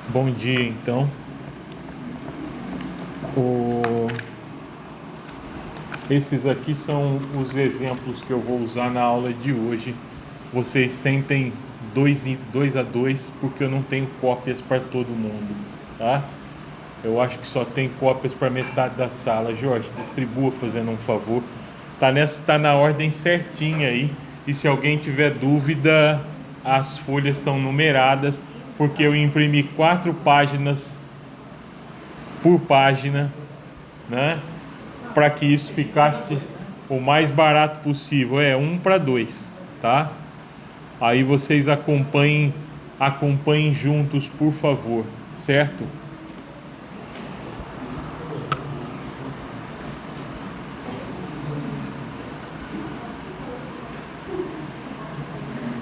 Bom dia, então. O- Esses aqui são os exemplos que eu vou usar na aula de hoje. Vocês sentem dois a dois, porque eu não tenho cópias para todo mundo, tá? Eu acho que só tem cópias para metade da sala. Jorge, distribua fazendo um favor. Tá na ordem certinha aí. E se alguém tiver dúvida, as folhas estão numeradas, porque eu imprimi 4 páginas por página, né? Para que isso ficasse o mais barato possível. É 1 para 2, tá? Aí vocês acompanhem juntos, por favor, certo?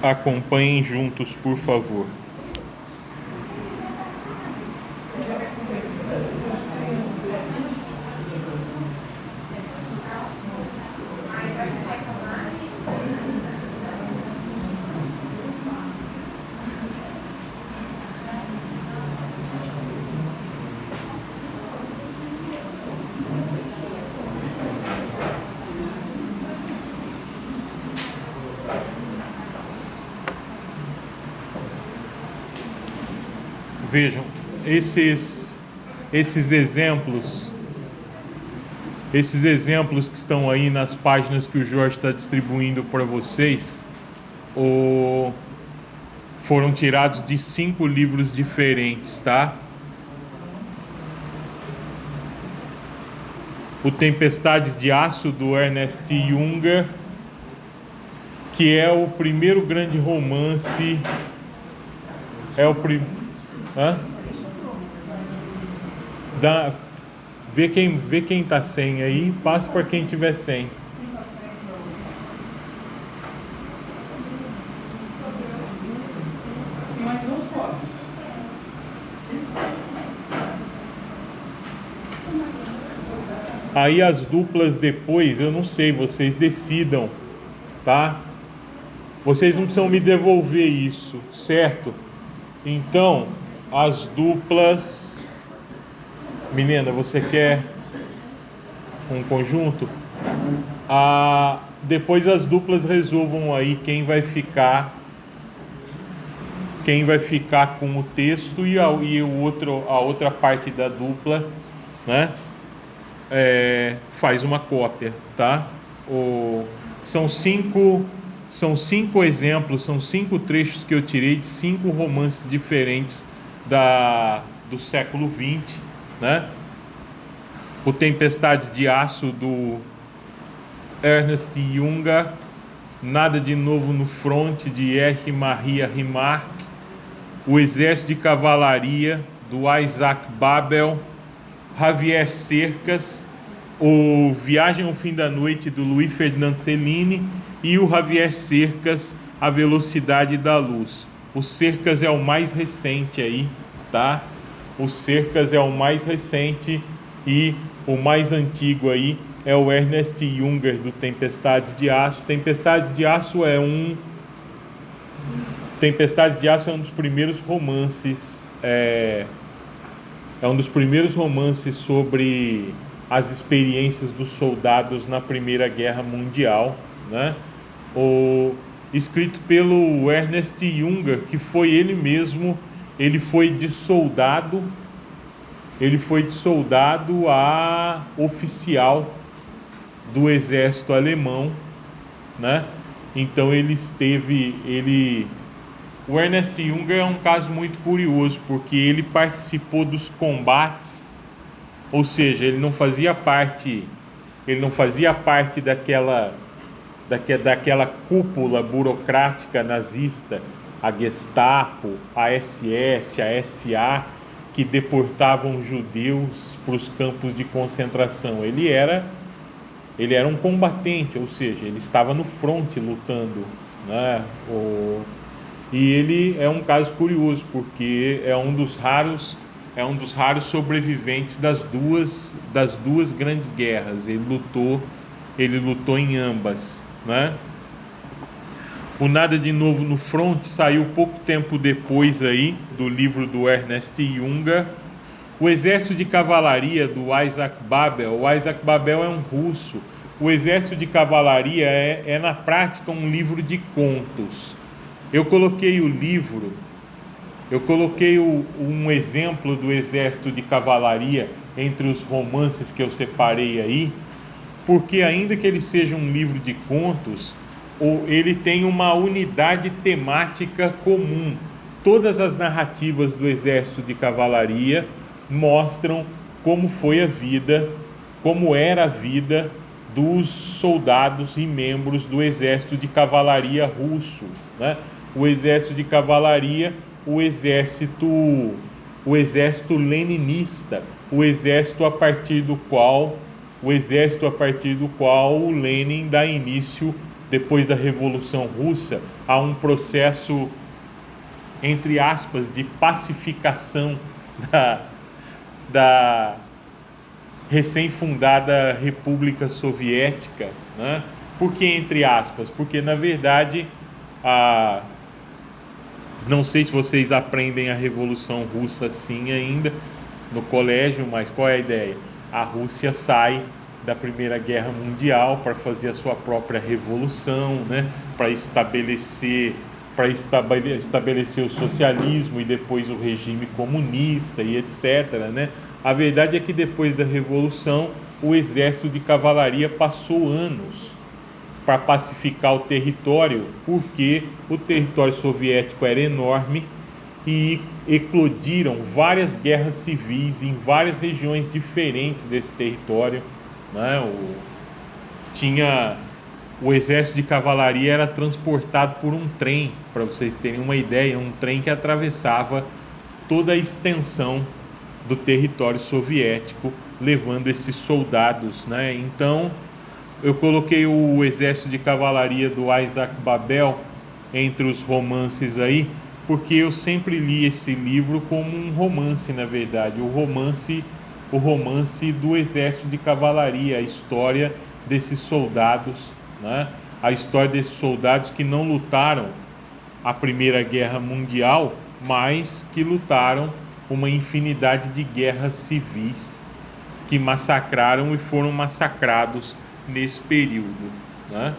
Acompanhem juntos, por favor. Vejam, esses exemplos que estão aí nas páginas que o Jorge está distribuindo para vocês, foram tirados de 5 livros diferentes, tá? O Tempestades de Aço, do Ernest Junger, que é o primeiro grande romance. Hã? Vê quem tá sem aí, passa para quem tiver sem. Aí as duplas depois, eu não sei, vocês decidam, tá? Vocês não precisam me devolver isso, certo? Então, as duplas... Milena, você quer um conjunto? Depois as duplas resolvam aí quem vai ficar com o texto e a outra parte da dupla, né? Faz uma cópia, tá? São cinco exemplos, são 5 trechos que eu tirei de 5 romances diferentes do século XX, né? O Tempestades de Aço, do Ernest Junger, Nada de Novo no Fronte, de R. Maria Remarque, O Exército de Cavalaria, do Isaac Babel, Javier Cercas, o Viagem ao Fim da Noite, do Luiz Ferdinand Cellini, e o Javier Cercas, A Velocidade da Luz. O Cercas é o mais recente aí, tá? O Cercas é o mais recente, e o mais antigo aí é o Ernest Junger, do Tempestades de Aço. Tempestades de Aço é um dos primeiros romances, é um dos primeiros romances sobre as experiências dos soldados na Primeira Guerra Mundial, né? Escrito pelo Ernest Junger, que foi ele mesmo, ele foi de soldado a oficial do exército alemão, né? Então o Ernest Junger é um caso muito curioso, porque ele participou dos combates, ou seja, ele não fazia parte daquela cúpula burocrática nazista, a Gestapo, a SS, a SA, que deportavam judeus para os campos de concentração. Ele era um combatente, ou seja, ele estava no fronte lutando, né? E ele é um caso curioso, porque é um dos raros sobreviventes das duas grandes guerras. Ele lutou em ambas, né? O Nada de Novo no Front saiu pouco tempo depois aí do livro do Ernest Junger. O Exército de Cavalaria do Isaac Babel. O Isaac Babel é um russo. O Exército de Cavalaria é na prática um livro de contos. Eu coloquei um exemplo do Exército de Cavalaria entre os romances que eu separei aí, porque ainda que ele seja um livro de contos, ele tem uma unidade temática comum. Todas as narrativas do Exército de Cavalaria mostram como foi a vida, como era a vida dos soldados e membros do Exército de Cavalaria russo, né? O Exército de Cavalaria, o exército leninista, o exército a partir do qual o Lenin dá início, depois da Revolução Russa, a um processo, entre aspas, de pacificação da recém-fundada República Soviética, né? Por que entre aspas? Porque, na verdade, não sei se vocês aprendem a Revolução Russa assim ainda no colégio, mas qual é a ideia? A Rússia sai da Primeira Guerra Mundial para fazer a sua própria revolução, né? Para estabelecer o socialismo e depois o regime comunista e etc., né? A verdade é que depois da Revolução, o Exército de Cavalaria passou anos para pacificar o território, porque o território soviético era enorme e eclodiram várias guerras civis em várias regiões diferentes desse território, né? O Exército de Cavalaria era transportado por um trem, para vocês terem uma ideia, um trem que atravessava toda a extensão do território soviético, levando esses soldados, né? Então, eu coloquei o Exército de Cavalaria do Isaac Babel entre os romances aí, porque eu sempre li esse livro como um romance, na verdade, o romance do Exército de Cavalaria, a história desses soldados, né? A história desses soldados que não lutaram a Primeira Guerra Mundial, mas que lutaram uma infinidade de guerras civis, que massacraram e foram massacrados nesse período, né?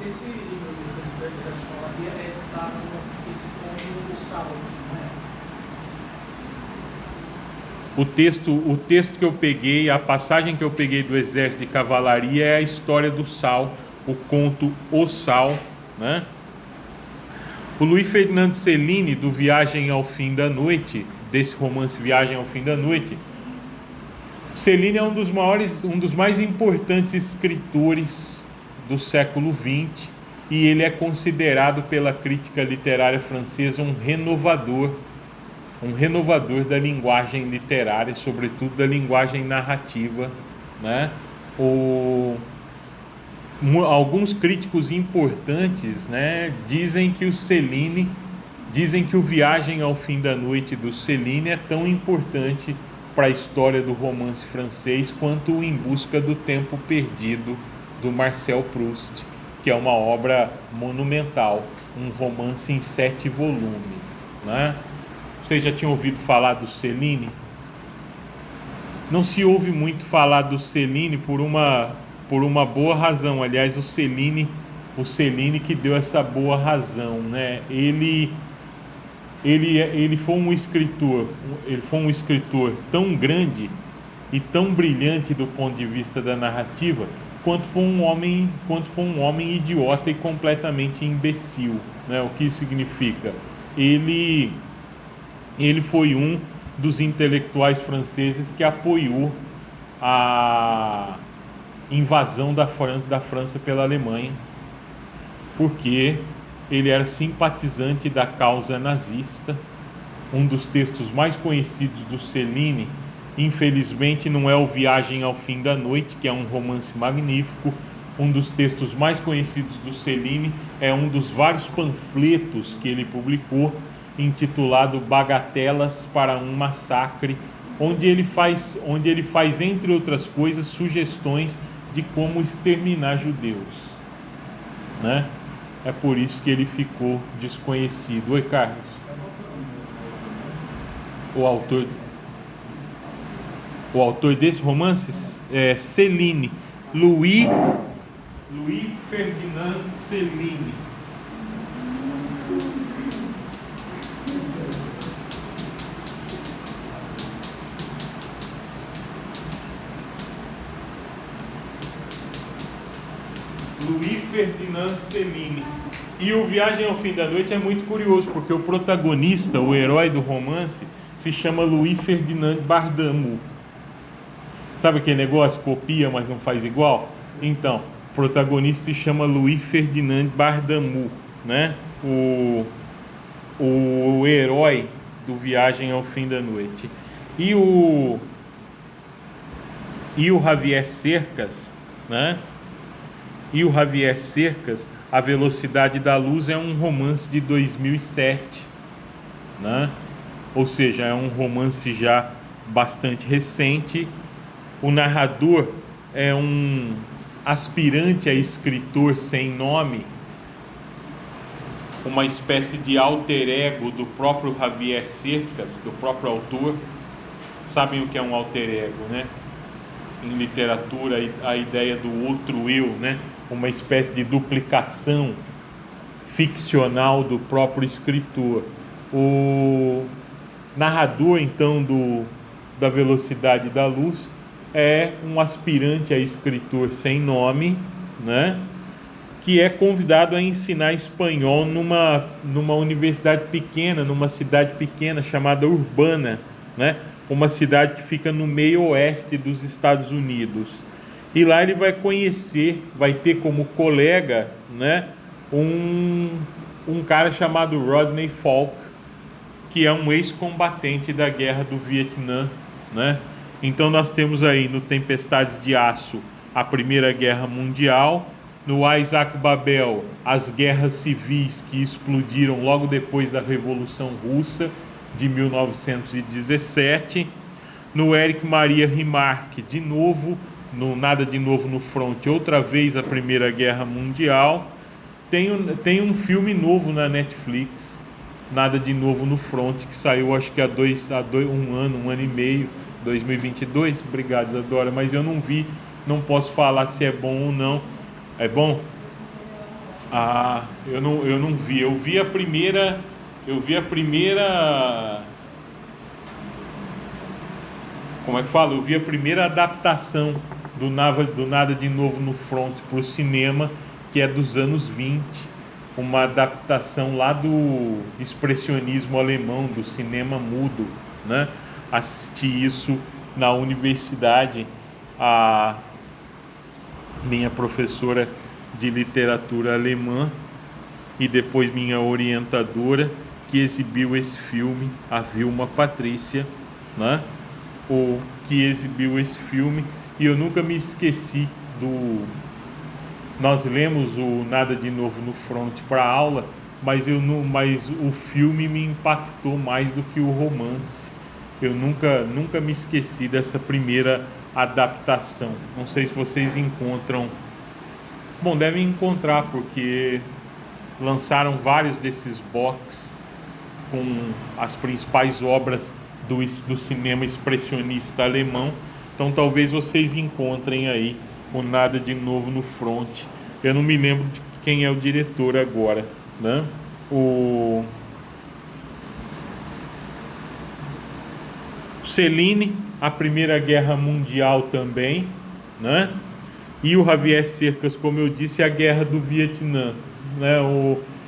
Esse livro do Exército de Cavalaria está esse como o Sal aqui, não é? O texto que eu peguei, a passagem que eu peguei do Exército de Cavalaria é a história do Sal, o conto O Sal, né? O Luiz Ferdinand Cellini, do Viagem ao Fim da Noite, desse romance Viagem ao Fim da Noite, Cellini é um dos mais importantes escritores do século XX, e ele é considerado pela crítica literária francesa um renovador da linguagem literária, sobretudo da linguagem narrativa, né? Alguns críticos importantes, né, dizem que o Viagem ao Fim da Noite do Cellini é tão importante para a história do romance francês quanto o Em Busca do Tempo Perdido do Marcel Proust, que é uma obra monumental, um romance em 7 volumes, né? Vocês já tinham ouvido falar do Cellini? Não se ouve muito falar do Cellini por uma boa razão. Aliás, o Cellini que deu essa boa razão, né? Ele foi um escritor tão grande e tão brilhante do ponto de vista da narrativa, quanto foi um homem idiota e completamente imbecil, né? O que isso significa? Ele foi um dos intelectuais franceses que apoiou a invasão da França pela Alemanha, porque ele era simpatizante da causa nazista. Um dos textos mais conhecidos do Cellini, infelizmente, não é o Viagem ao Fim da Noite, que é um romance magnífico. Um dos textos mais conhecidos do Cellini é um dos vários panfletos que ele publicou, intitulado Bagatelas para um Massacre, onde ele faz, entre outras coisas, sugestões de como exterminar judeus, né? É por isso que ele ficou desconhecido. Oi, Carlos. O autor desse romance é Céline, Louis Ferdinand Céline. Louis Ferdinand Céline. E o Viagem ao Fim da Noite é muito curioso, porque o protagonista, o herói do romance, se chama Louis Ferdinand Bardamu. Sabe aquele negócio? Copia, mas não faz igual? Então, o protagonista se chama Louis Ferdinand Bardamu, né? O herói do Viagem ao Fim da Noite. E o Javier Cercas, né? E o Javier Cercas, A Velocidade da Luz, é um romance de 2007, né? Ou seja, é um romance já bastante recente. O narrador é um aspirante a escritor sem nome, uma espécie de alter ego do próprio Javier Cercas, do próprio autor. Sabem o que é um alter ego, né? Em literatura, a ideia do outro eu, né? Uma espécie de duplicação ficcional do próprio escritor. O narrador, então, da Velocidade da Luz é um aspirante a escritor sem nome, né? Que é convidado a ensinar espanhol numa universidade pequena, numa cidade pequena chamada Urbana, né? Uma cidade que fica no meio oeste dos Estados Unidos. E lá ele vai ter como colega, né, um cara chamado Rodney Falk, que é um ex-combatente da Guerra do Vietnã, né? Então nós temos aí no Tempestades de Aço a Primeira Guerra Mundial, no Isaac Babel as guerras civis que explodiram logo depois da Revolução Russa de 1917, no Éric Maria Remarque, de novo, no Nada de Novo no Front, outra vez a Primeira Guerra Mundial. Tem um filme novo na Netflix, Nada de Novo no Front, que saiu acho que há um ano e meio, 2022. Obrigado, Isadora, mas eu não vi, não posso falar se é bom ou não. É bom? Eu não vi. Eu vi a primeira. Como é que fala? Eu vi a primeira adaptação do Nada de Novo no Front para o cinema, que é dos anos 20. Uma adaptação lá do expressionismo alemão, do cinema mudo, né? Assisti isso na universidade. A minha professora de literatura alemã e depois minha orientadora, que exibiu esse filme, a Vilma Patrícia, né? Que exibiu esse filme, e eu nunca me esqueci nós lemos o Nada de Novo no Front para aula, mas o filme me impactou mais do que o romance. Eu nunca me esqueci dessa primeira adaptação. Não sei se vocês encontram. Bom, devem encontrar, porque lançaram vários desses box com as principais obras do cinema expressionista alemão. Então talvez vocês encontrem aí o Nada de Novo no Front. Eu não me lembro de quem é o diretor agora, né? O Céline, a Primeira Guerra Mundial também, né? E o Javier Cercas, como eu disse, a Guerra do Vietnã, né?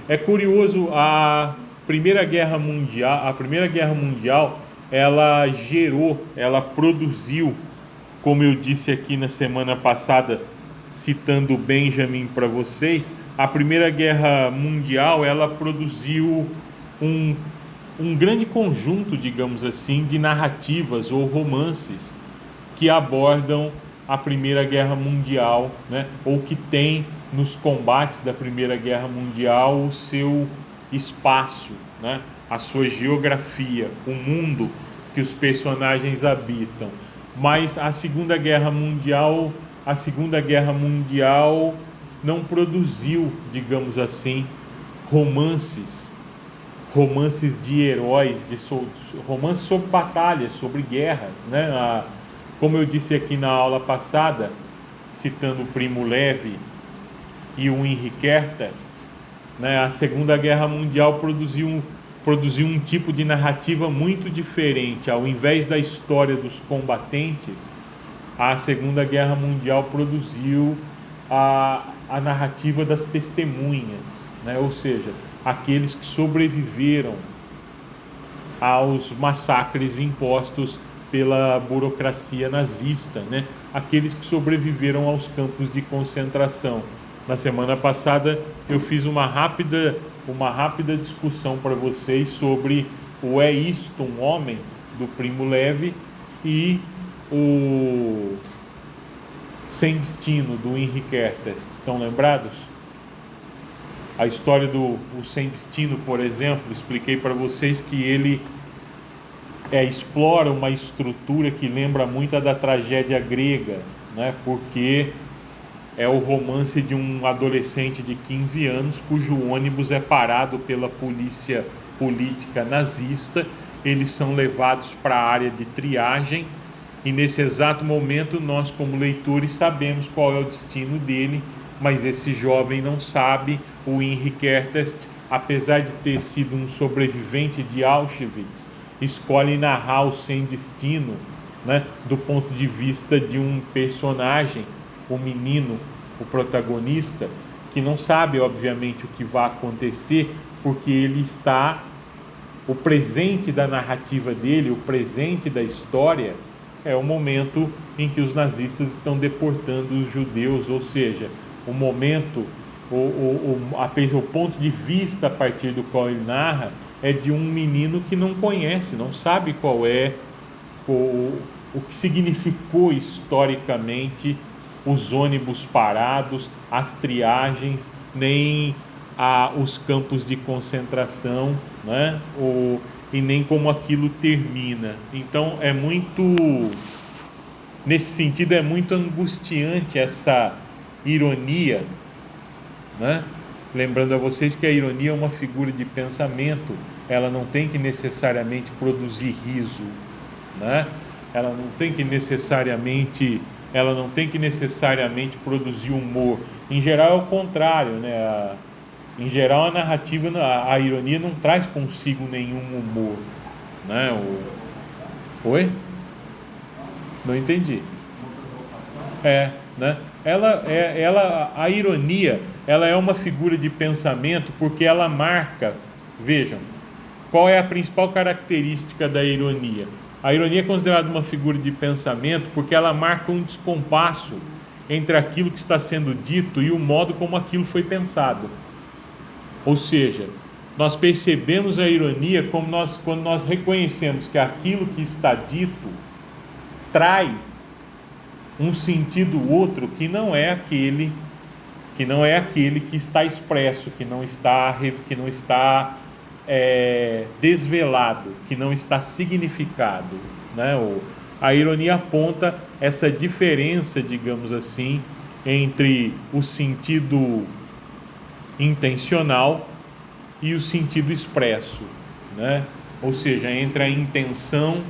É curioso, a Primeira Guerra Mundial, ela produziu, como eu disse aqui na semana passada, citando Benjamin para vocês, a Primeira Guerra Mundial, ela produziu um grande conjunto, digamos assim, de narrativas ou romances que abordam a Primeira Guerra Mundial, né? Ou que tem nos combates da Primeira Guerra Mundial o seu espaço, né? A sua geografia, o mundo que os personagens habitam. Mas a Segunda Guerra Mundial não produziu, digamos assim, romances de heróis, romances sobre batalhas, sobre guerras, né? Como eu disse aqui na aula passada, citando o Primo Levi e o Henri Kertész, né? A Segunda Guerra Mundial produziu um tipo de narrativa muito diferente. Ao invés da história dos combatentes, a Segunda Guerra Mundial produziu a narrativa das testemunhas, né? Ou seja, aqueles que sobreviveram aos massacres impostos pela burocracia nazista, né? Aqueles que sobreviveram aos campos de concentração. Na semana passada eu fiz uma rápida discussão para vocês sobre o É Isto um Homem, do Primo Levi, e o Sem Destino, do Henri Kertész. Estão lembrados? A história do Sem Destino, por exemplo, expliquei para vocês que ele explora uma estrutura que lembra muito a da tragédia grega, né? Porque é o romance de um adolescente de 15 anos cujo ônibus é parado pela polícia política nazista. Eles são levados para a área de triagem e nesse exato momento nós, como leitores, sabemos qual é o destino dele, mas esse jovem não sabe. O Henri Kertész, apesar de ter sido um sobrevivente de Auschwitz, escolhe narrar o Sem Destino, né, do ponto de vista de um personagem, o menino, o protagonista, que não sabe, obviamente, o que vai acontecer, porque ele está... O presente da narrativa dele, o presente da história, é o momento em que os nazistas estão deportando os judeus, ou seja, o momento, o ponto de vista a partir do qual ele narra é de um menino que não conhece, não sabe qual é o que significou historicamente os ônibus parados, as triagens, nem os campos de concentração, né? E nem como aquilo termina. Então nesse sentido é muito angustiante essa ironia, né? Lembrando a vocês que a ironia é uma figura de pensamento, ela não tem que necessariamente produzir riso, né? Ela não tem que necessariamente produzir humor. Em geral é o contrário, né? Em geral a narrativa, a ironia não traz consigo nenhum humor, né? Oi? Não entendi. Né? A ironia, ela é uma figura de pensamento porque ela marca, vejam, qual é a principal característica da ironia? A ironia é considerada uma figura de pensamento porque ela marca um descompasso entre aquilo que está sendo dito e o modo como aquilo foi pensado. Ou seja, nós percebemos a ironia quando nós reconhecemos que aquilo que está dito trai um sentido outro que não é aquele que está expresso, que não está desvelado, que não está significado, né? A ironia aponta essa diferença, digamos assim, entre o sentido intencional e o sentido expresso, né? Ou seja, entre a intenção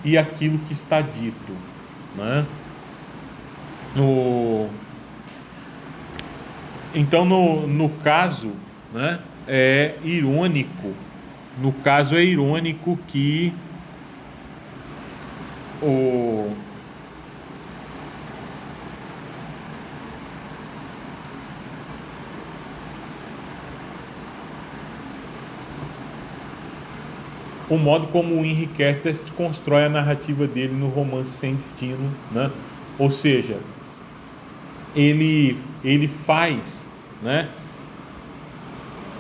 e aquilo que está dito, né? Então, no caso, né, é irônico. No caso, é irônico que o modo como o Henri Kertész constrói a narrativa dele no romance Sem Destino, né? Ou seja, ele faz, né?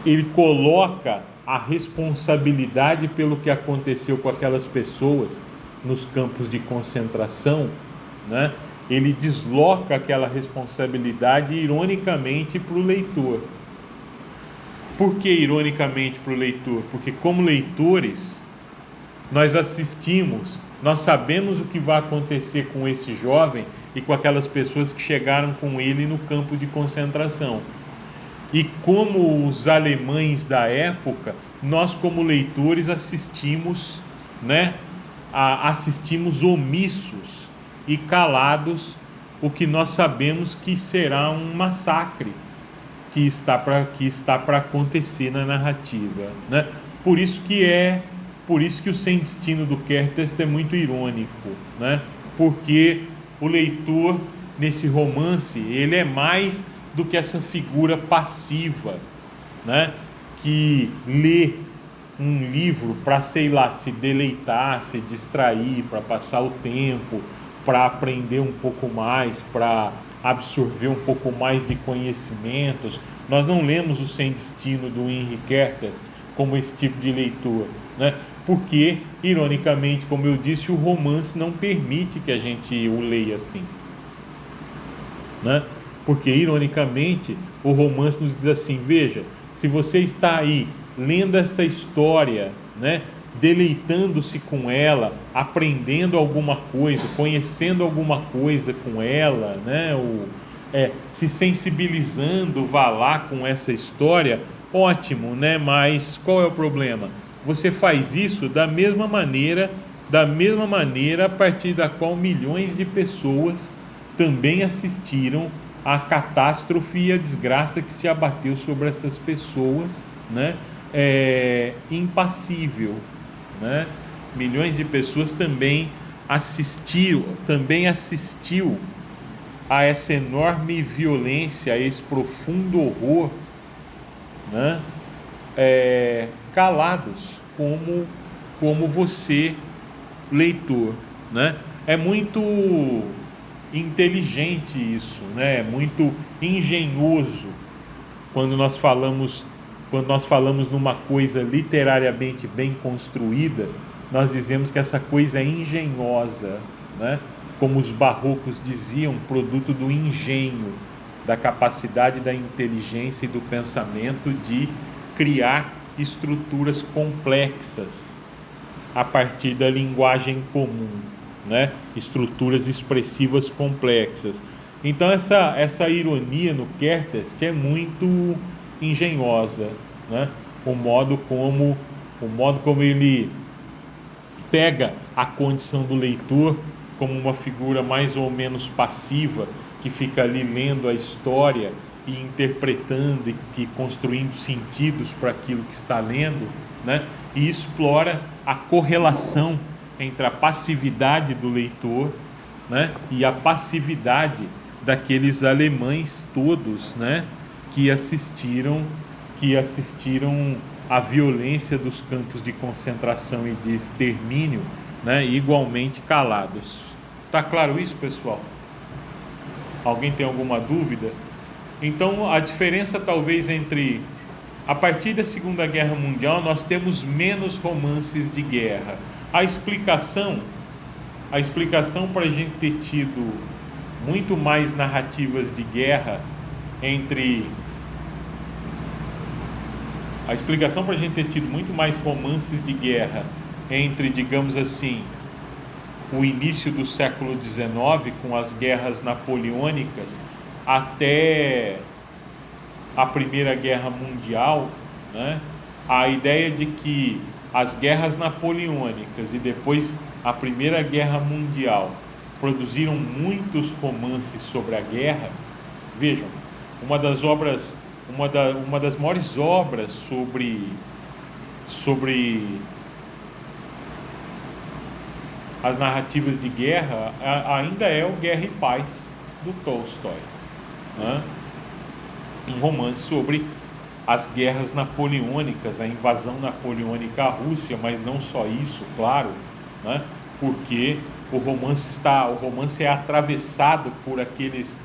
Ele coloca a responsabilidade pelo que aconteceu com aquelas pessoas nos campos de concentração, né? Ele desloca aquela responsabilidade ironicamente para o leitor. Por que ironicamente para o leitor? Porque como leitores nós assistimos nós sabemos o que vai acontecer com esse jovem e com aquelas pessoas que chegaram com ele no campo de concentração. E como os alemães da época, nós como leitores assistimos, né, assistimos omissos e calados o que nós sabemos que será um massacre que está para acontecer na narrativa, né? Por isso que o Sem Destino do Kertész é muito irônico, né? Porque o leitor nesse romance, ele é mais do que essa figura passiva, né? Que lê um livro para, sei lá, se deleitar, se distrair, para passar o tempo, para aprender um pouco mais, para absorver um pouco mais de conhecimentos. Nós não lemos o Sem Destino do Henri Kertész como esse tipo de leitor, né? Porque, ironicamente, como eu disse, o romance não permite que a gente o leia assim, né? Porque, ironicamente, o romance nos diz assim: veja, se você está aí lendo essa história, né, deleitando-se com ela, aprendendo alguma coisa, conhecendo alguma coisa com ela, né, se sensibilizando, vá lá com essa história, ótimo, né? Mas qual é o problema? Você faz isso da mesma maneira a partir da qual milhões de pessoas também assistiram à catástrofe e à desgraça que se abateu sobre essas pessoas, né? Impassível, né? Milhões de pessoas também assistiu a essa enorme violência, a esse profundo horror, né? Calados, como você, leitor, né? É muito inteligente isso, né? É muito engenhoso quando nós falamos numa coisa literariamente bem construída, nós dizemos que essa coisa é engenhosa, né? Como os barrocos diziam, produto do engenho, da capacidade da inteligência e do pensamento de criar estruturas complexas a partir da linguagem comum, né? Estruturas expressivas complexas. Então essa ironia no Kertész é muito engenhosa, né? O modo como ele pega a condição do leitor como uma figura mais ou menos passiva que fica ali lendo a história e interpretando e construindo sentidos para aquilo que está lendo, né? E explora a correlação entre a passividade do leitor, né, e a passividade daqueles alemães todos, né, que assistiram à violência dos campos de concentração e de extermínio, né, igualmente calados. Tá claro isso, pessoal? Alguém tem alguma dúvida? Então, a diferença talvez entre... A partir da Segunda Guerra Mundial, nós temos menos romances de guerra. A explicação para a gente ter tido muito mais narrativas de guerra A explicação para a gente ter tido muito mais romances de guerra entre, digamos assim, o início do século XIX, com as guerras napoleônicas, até a Primeira Guerra Mundial, né? A ideia de que as guerras napoleônicas e depois a Primeira Guerra Mundial produziram muitos romances sobre a guerra. Vejam, uma das maiores obras sobre as narrativas de guerra ainda é o Guerra e Paz, do Tolstói, né? Um romance sobre as guerras napoleônicas, a invasão napoleônica à Rússia, mas não só isso, claro, né? Porque o romance é atravessado por aqueles,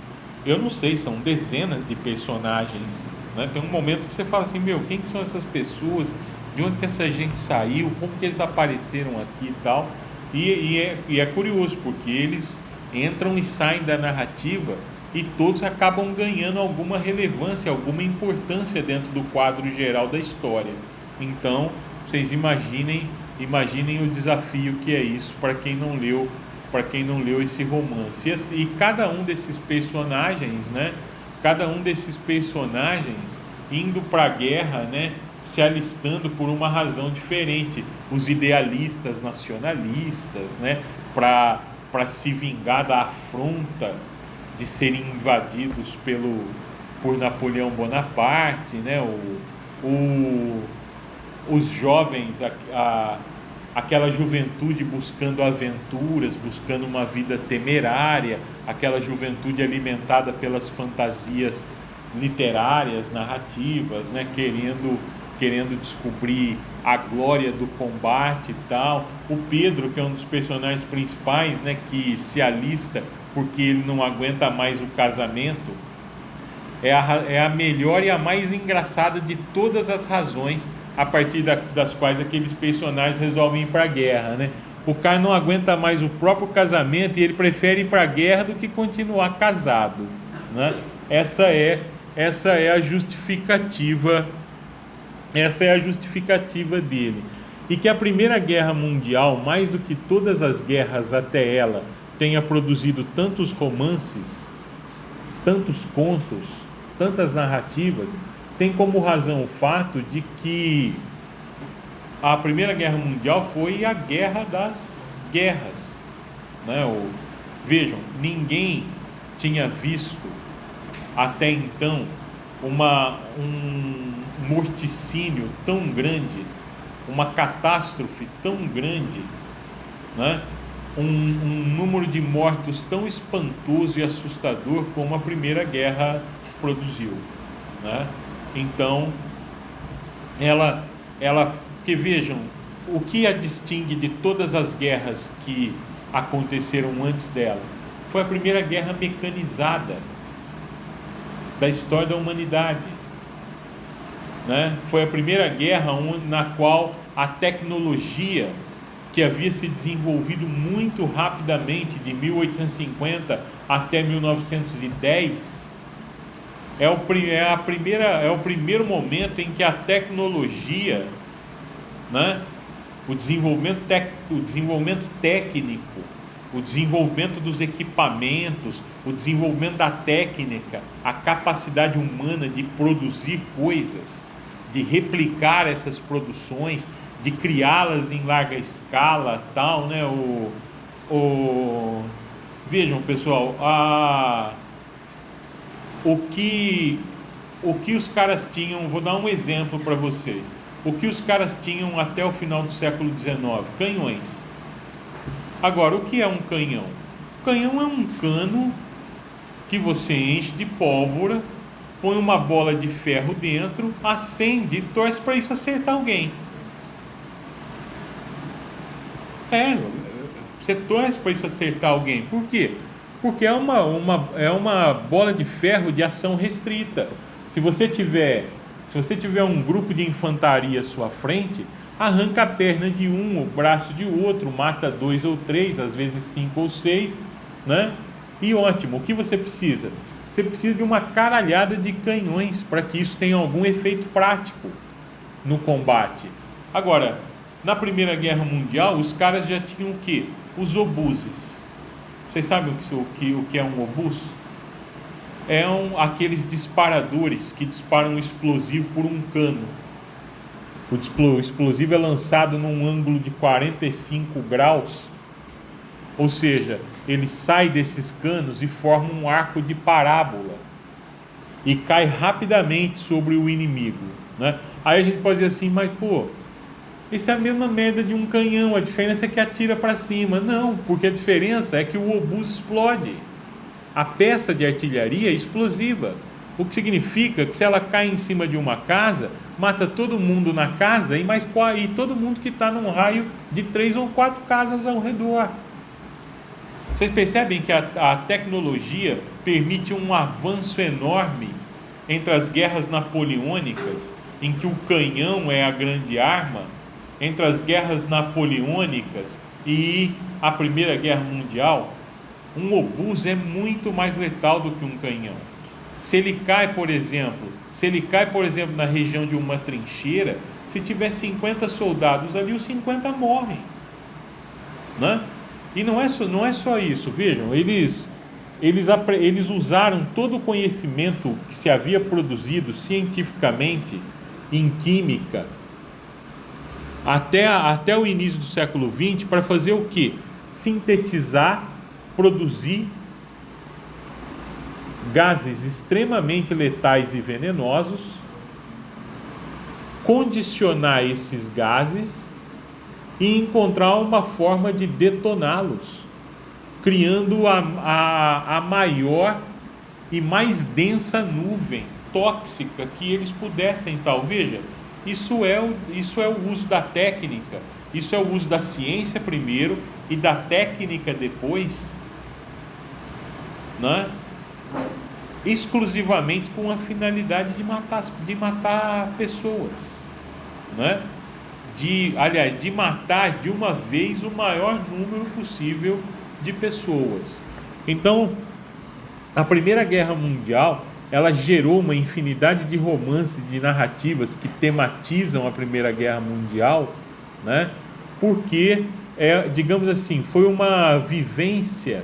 eu não sei, são dezenas de personagens, né? Tem um momento que você fala assim, quem que são essas pessoas, de onde que essa gente saiu, como que eles apareceram aqui e tal, e é curioso, porque eles entram e saem da narrativa e todos acabam ganhando alguma relevância, alguma importância dentro do quadro geral da história. Então, vocês imaginem Imaginem o desafio que é isso para quem não leu esse romance. E cada um desses personagens, né? Cada um desses personagens indo para a guerra, né? Se alistando por uma razão diferente. Os idealistas nacionalistas, né? Para se vingar da afronta de serem invadidos por Napoleão Bonaparte, né? Os jovens, aquela juventude buscando aventuras, buscando uma vida temerária, aquela juventude alimentada pelas fantasias literárias, narrativas, né? Querendo descobrir a glória do combate e tal. O Pedro, que é um dos personagens principais, né? Que se alista porque ele não aguenta mais o casamento, é a melhor e a mais engraçada de todas as razões a partir das quais aqueles personagens resolvem ir para a guerra, né? O cara não aguenta mais o próprio casamento e ele prefere ir para a guerra do que continuar casado, né? Essa é a justificativa dele. E que a Primeira Guerra Mundial, mais do que todas as guerras até ela, tenha produzido tantos romances, tantos contos, tantas narrativas, tem como razão o fato de que a Primeira Guerra Mundial foi a guerra das guerras, né? Vejam, ninguém tinha visto até então um morticínio tão grande, uma catástrofe tão grande, né? Um número de mortos tão espantoso e assustador como a Primeira Guerra produziu, né? Então, que vejam, o que a distingue de todas as guerras que aconteceram antes dela foi a primeira guerra mecanizada da história da humanidade, né? Foi a primeira guerra na qual a tecnologia, que havia se desenvolvido muito rapidamente de 1850 até 1910, é o primeiro momento em que a tecnologia, né, o desenvolvimento técnico, o desenvolvimento dos equipamentos, o desenvolvimento da técnica, a capacidade humana de produzir coisas, de replicar essas produções, de criá-las em larga escala, tal, né? Vejam, pessoal, o que os caras tinham, vou dar um exemplo para vocês. O que os caras tinham até o final do século XIX? Canhões. Agora, o que é um canhão? O canhão é um cano que você enche de pólvora, põe uma bola de ferro dentro, acende e torce para isso acertar alguém. Você torce para isso acertar alguém. Por quê? Porque é uma bola de ferro de ação restrita. Se você tiver um grupo de infantaria à sua frente, arranca a perna de um, o braço de outro, mata 2 ou 3, às vezes 5 ou 6, né? E ótimo, o que você precisa? Você precisa de uma caralhada de canhões para que isso tenha algum efeito prático no combate. Agora, na Primeira Guerra Mundial, os caras já tinham o quê? Os obuses. Vocês sabem o que é um obus? Aqueles disparadores que disparam um explosivo por um cano. O explosivo é lançado num ângulo de 45 graus, ou seja, ele sai desses canos e forma um arco de parábola e cai rapidamente sobre o inimigo, né? Aí a gente pode dizer assim, mas isso é a mesma merda de um canhão, a diferença é que atira para cima. Não, porque a diferença é que o obus explode. A peça de artilharia é explosiva, o que significa que se ela cai em cima de uma casa, mata todo mundo na casa e todo mundo que está num raio de 3 ou 4 casas ao redor. Vocês percebem que a tecnologia permite um avanço enorme entre as guerras napoleônicas, em que o canhão é a grande arma, entre as guerras napoleônicas e a Primeira Guerra Mundial. Um obus é muito mais letal do que um canhão. Se ele cai, por exemplo, na região de uma trincheira, Se tiver 50 soldados ali, os 50 morrem, né? E não é só isso, vejam, eles usaram todo o conhecimento que se havia produzido cientificamente em química até o início do século XX para fazer o quê? Sintetizar, produzir gases extremamente letais e venenosos, condicionar esses gases e encontrar uma forma de detoná-los, criando a maior e mais densa nuvem tóxica que eles pudessem tal. Veja, isso é o uso da técnica, isso é o uso da ciência primeiro e da técnica depois, né? Exclusivamente com a finalidade de matar pessoas, né? De matar de uma vez o maior número possível de pessoas. Então, a Primeira Guerra Mundial, ela gerou uma infinidade de romances, de narrativas que tematizam a Primeira Guerra Mundial, né? Porque, digamos assim, foi uma vivência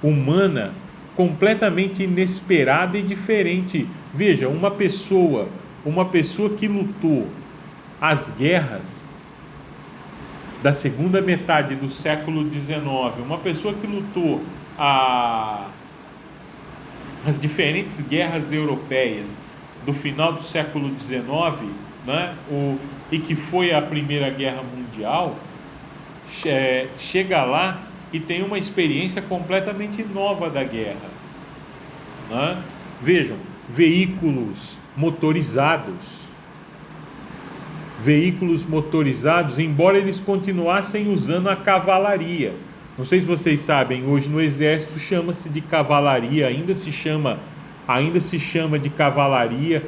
humana completamente inesperada e diferente. Veja, uma pessoa que lutou as guerras da segunda metade do século XIX, uma pessoa que lutou as diferentes guerras europeias do final do século XIX, né, e que foi a Primeira Guerra Mundial, chega lá e tem uma experiência completamente nova da guerra, né? Vejam, veículos motorizados, embora eles continuassem usando a cavalaria. Não sei se vocês sabem, hoje no exército chama-se de cavalaria, ainda se chama de cavalaria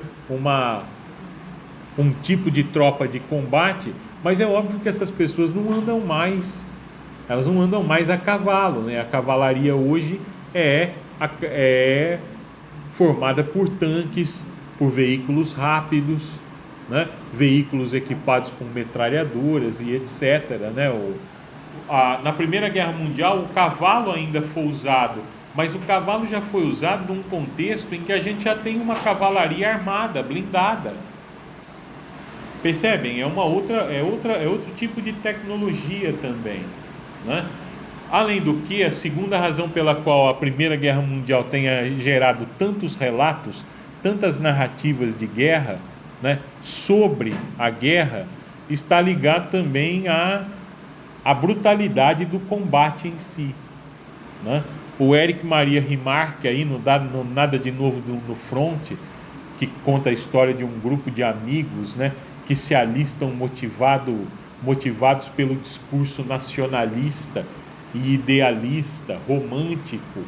um tipo de tropa de combate, mas é óbvio que essas pessoas não andam mais a cavalo, né? A cavalaria hoje é formada por tanques, por veículos rápidos, né? Veículos equipados com metralhadoras e etc., né? Na Primeira Guerra Mundial o cavalo ainda foi usado, mas o cavalo já foi usado num contexto em que a gente já tem uma cavalaria armada, blindada. Percebem? É outro tipo de tecnologia também, né? Além do que, a segunda razão pela qual a Primeira Guerra Mundial tenha gerado tantos relatos, tantas narrativas de guerra, né, sobre a guerra, está ligado também à brutalidade do combate em si, né? O Éric Maria Remarque, aí no Nada de Novo no Front, que conta a história de um grupo de amigos, né, que se alistam motivados pelo discurso nacionalista e idealista, romântico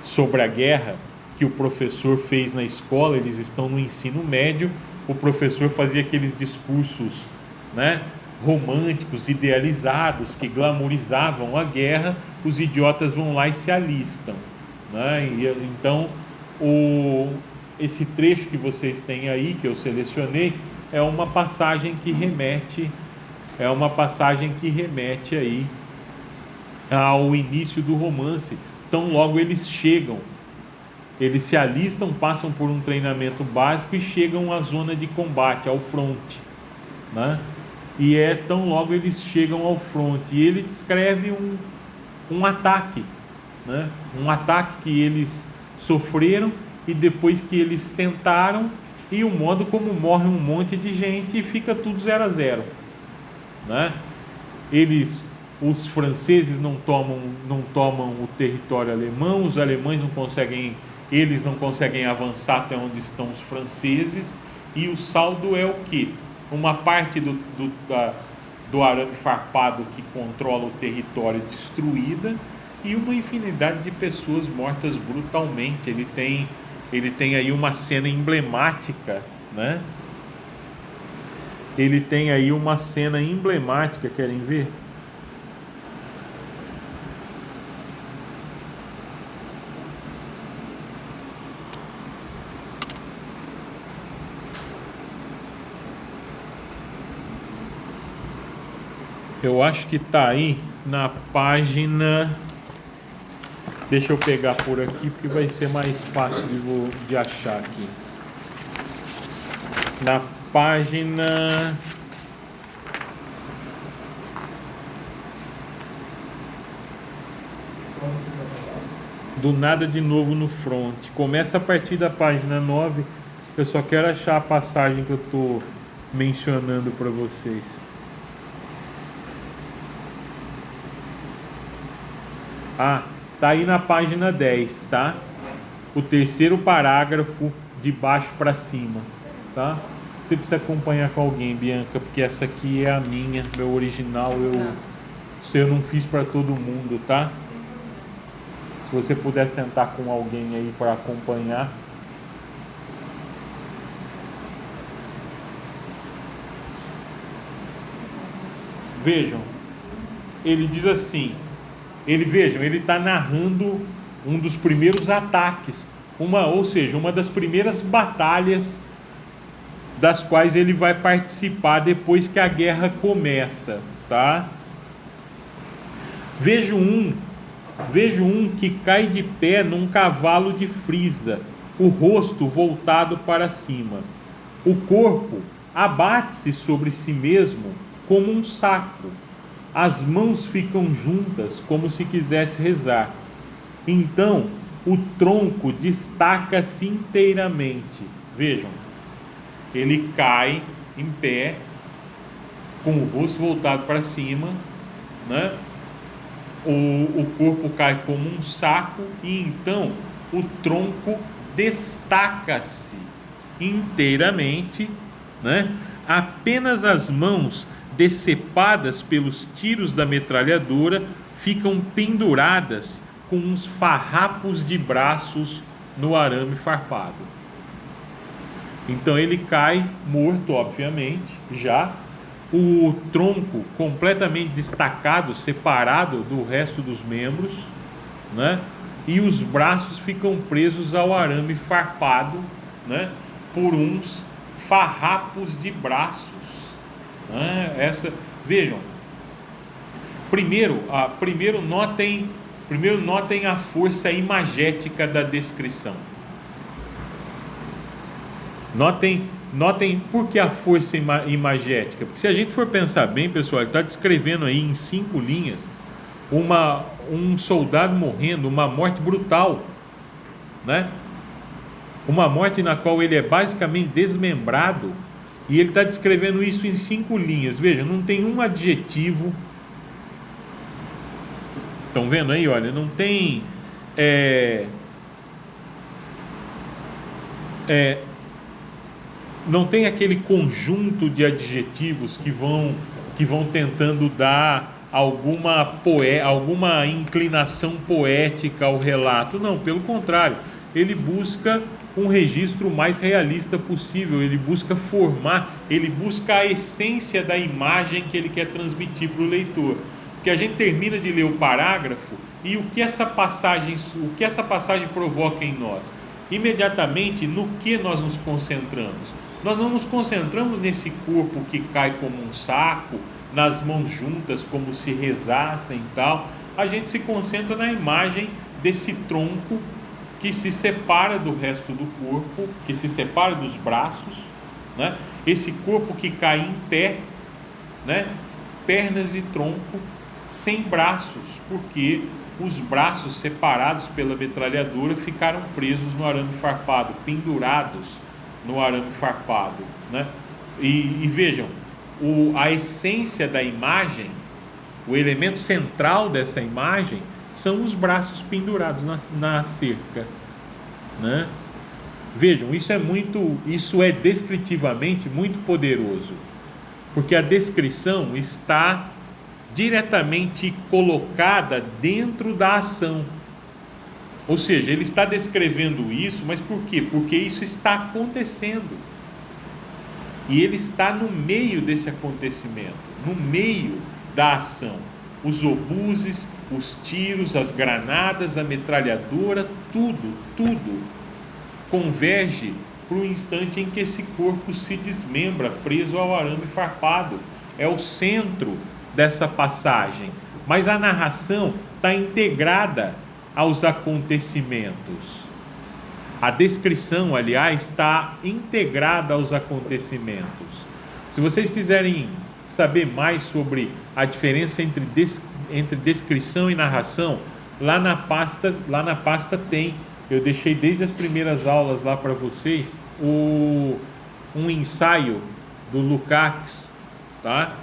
sobre a guerra que o professor fez na escola. Eles estão no ensino médio, o professor fazia aqueles discursos, né, românticos, idealizados, que glamorizavam a guerra. Os idiotas vão lá e se alistam, né? Então, esse trecho que vocês têm aí, que eu selecionei, é uma passagem que remete aí ao início do romance. Então, logo eles chegam, eles se alistam, passam por um treinamento básico e chegam à zona de combate, ao fronte, né? E tão logo eles chegam ao fronte, e ele descreve um ataque, né? Um ataque que eles sofreram e depois que eles tentaram, e o modo como morre um monte de gente e fica tudo 0-0, né? Os franceses não tomam o território alemão, os alemães não conseguem avançar até onde estão os franceses, e o saldo é o quê? Uma parte do arame farpado que controla o território destruída, e uma infinidade de pessoas mortas brutalmente. Ele tem aí uma cena emblemática, né? Ele tem aí uma cena emblemática, querem ver? Eu acho que tá aí na página. Deixa eu pegar por aqui porque vai ser mais fácil de achar aqui. Na página. Do nada de novo no front. Começa a partir da página 9. Eu só quero achar a passagem que eu tô mencionando para vocês. Ah, tá aí na página 10, tá? O terceiro parágrafo de baixo para cima, tá? Você precisa acompanhar com alguém, Bianca, porque essa aqui é a minha, meu original. Eu não fiz para todo mundo, tá? Se você puder sentar com alguém aí para acompanhar. Vejam, ele diz assim, ele está narrando um dos primeiros ataques, ou seja, uma das primeiras batalhas das quais ele vai participar depois que a guerra começa, tá? Vejo um que cai de pé num cavalo de frisa, o rosto voltado para cima. O corpo abate-se sobre si mesmo como um saco. As mãos ficam juntas como se quisesse rezar. Então, o tronco destaca-se inteiramente. Vejam, ele cai em pé, com o rosto voltado para cima, né? O corpo cai como um saco e então o tronco destaca-se inteiramente, né? Apenas as mãos, decepadas pelos tiros da metralhadora, ficam penduradas com uns farrapos de braços no arame farpado. Então ele cai morto, obviamente, já. O tronco completamente destacado, separado do resto dos membros, né? E os braços ficam presos ao arame farpado, né? Por uns farrapos de braços, né? Vejam, primeiro notem a força imagética da descrição. Notem por que a força imagética. Porque se a gente for pensar bem, pessoal, ele está descrevendo aí em 5 linhas um soldado morrendo, uma morte brutal, né? Uma morte na qual ele é basicamente desmembrado, e ele está descrevendo isso em 5 linhas. Veja, não tem um adjetivo. Estão vendo aí? Olha, não tem não tem aquele conjunto de adjetivos que vão tentando dar alguma inclinação poética ao relato. Não, pelo contrário, ele busca um registro mais realista possível, ele busca a essência da imagem que ele quer transmitir para o leitor. Porque a gente termina de ler o parágrafo e o que essa passagem provoca em nós? Imediatamente, no que nós nos concentramos? Nós não nos concentramos nesse corpo que cai como um saco, nas mãos juntas como se rezassem e tal. A gente se concentra na imagem desse tronco que se separa do resto do corpo, que se separa dos braços, né? Esse corpo que cai em pé, né? Pernas e tronco sem braços, porque os braços separados pela metralhadora ficaram presos no arame farpado, pendurados no arame farpado, né? E vejam, a essência da imagem, o elemento central dessa imagem são os braços pendurados na cerca, né? Vejam, isso é descritivamente muito poderoso, porque a descrição está diretamente colocada dentro da ação. Ou seja, ele está descrevendo isso, mas por quê? Porque isso está acontecendo. E ele está no meio desse acontecimento, no meio da ação. Os obuses, os tiros, as granadas, a metralhadora, tudo converge para o instante em que esse corpo se desmembra, preso ao arame farpado. É o centro dessa passagem, mas a narração está integrada aos acontecimentos. A descrição, aliás, está integrada aos acontecimentos. Se vocês quiserem saber mais sobre a diferença entre descrição e narração, lá na pasta tem, eu deixei desde as primeiras aulas lá para vocês, um ensaio do Lukács, tá?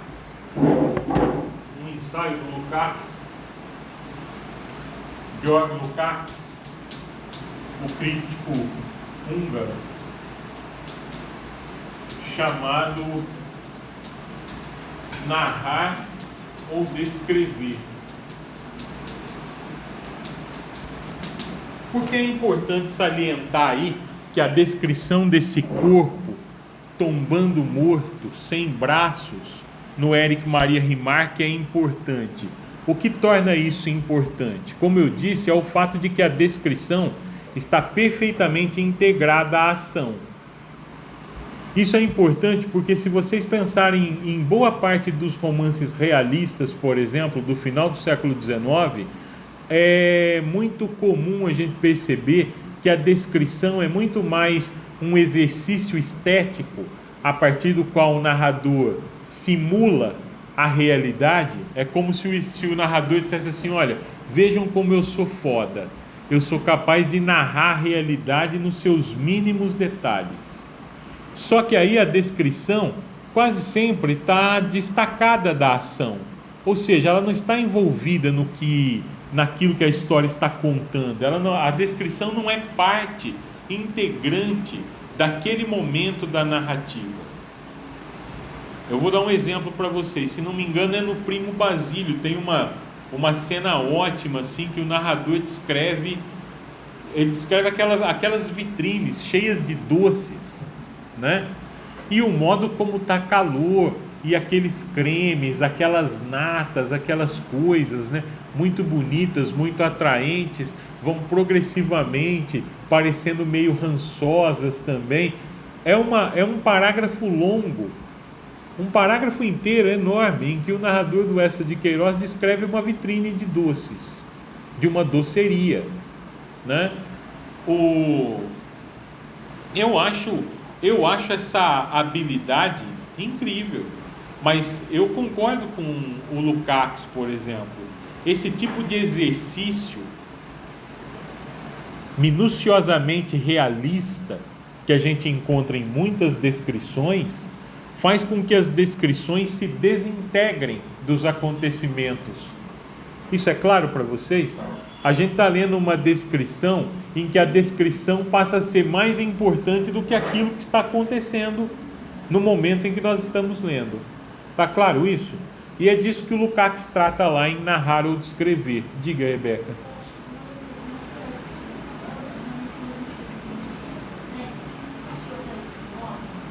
Um ensaio do Lukács, Georg Lukács, o crítico húngaro, chamado Narrar ou Descrever. Porque é importante salientar aí que a descrição desse corpo tombando morto, sem braços, no Erich Maria Remarque é importante. O que torna isso importante? Como eu disse, é o fato de que a descrição está perfeitamente integrada à ação. Isso é importante porque, se vocês pensarem em boa parte dos romances realistas, por exemplo, do final do século XIX, é muito comum a gente perceber que a descrição é muito mais um exercício estético, a partir do qual o narrador simula a realidade. É como se o narrador dissesse assim: olha, vejam como eu sou foda, eu sou capaz de narrar a realidade nos seus mínimos detalhes. Só que aí a descrição quase sempre está destacada da ação, ou seja, ela não está envolvida naquilo que a história está contando. A descrição não é parte integrante daquele momento da narrativa. Eu vou dar um exemplo para vocês. Se não me engano, é no Primo Basílio. Tem uma cena ótima assim, que o narrador descreve. Ele descreve aquelas vitrines cheias de doces, né? E o modo como está calor, e aqueles cremes, aquelas natas, aquelas coisas, né, muito bonitas, muito atraentes, vão progressivamente parecendo meio rançosas também. É um parágrafo longo, um parágrafo inteiro enorme, em que o narrador do Eça de Queiroz descreve uma vitrine de doces, de uma doceria, né? Eu acho essa habilidade incrível. Mas eu concordo com o Lukács, por exemplo. Esse tipo de exercício minuciosamente realista que a gente encontra em muitas descrições faz com que as descrições se desintegrem dos acontecimentos. Isso é claro para vocês? A gente está lendo uma descrição em que a descrição passa a ser mais importante do que aquilo que está acontecendo no momento em que nós estamos lendo. Está claro isso? E é disso que o Lukács trata lá em Narrar ou Descrever. Diga, Rebeca.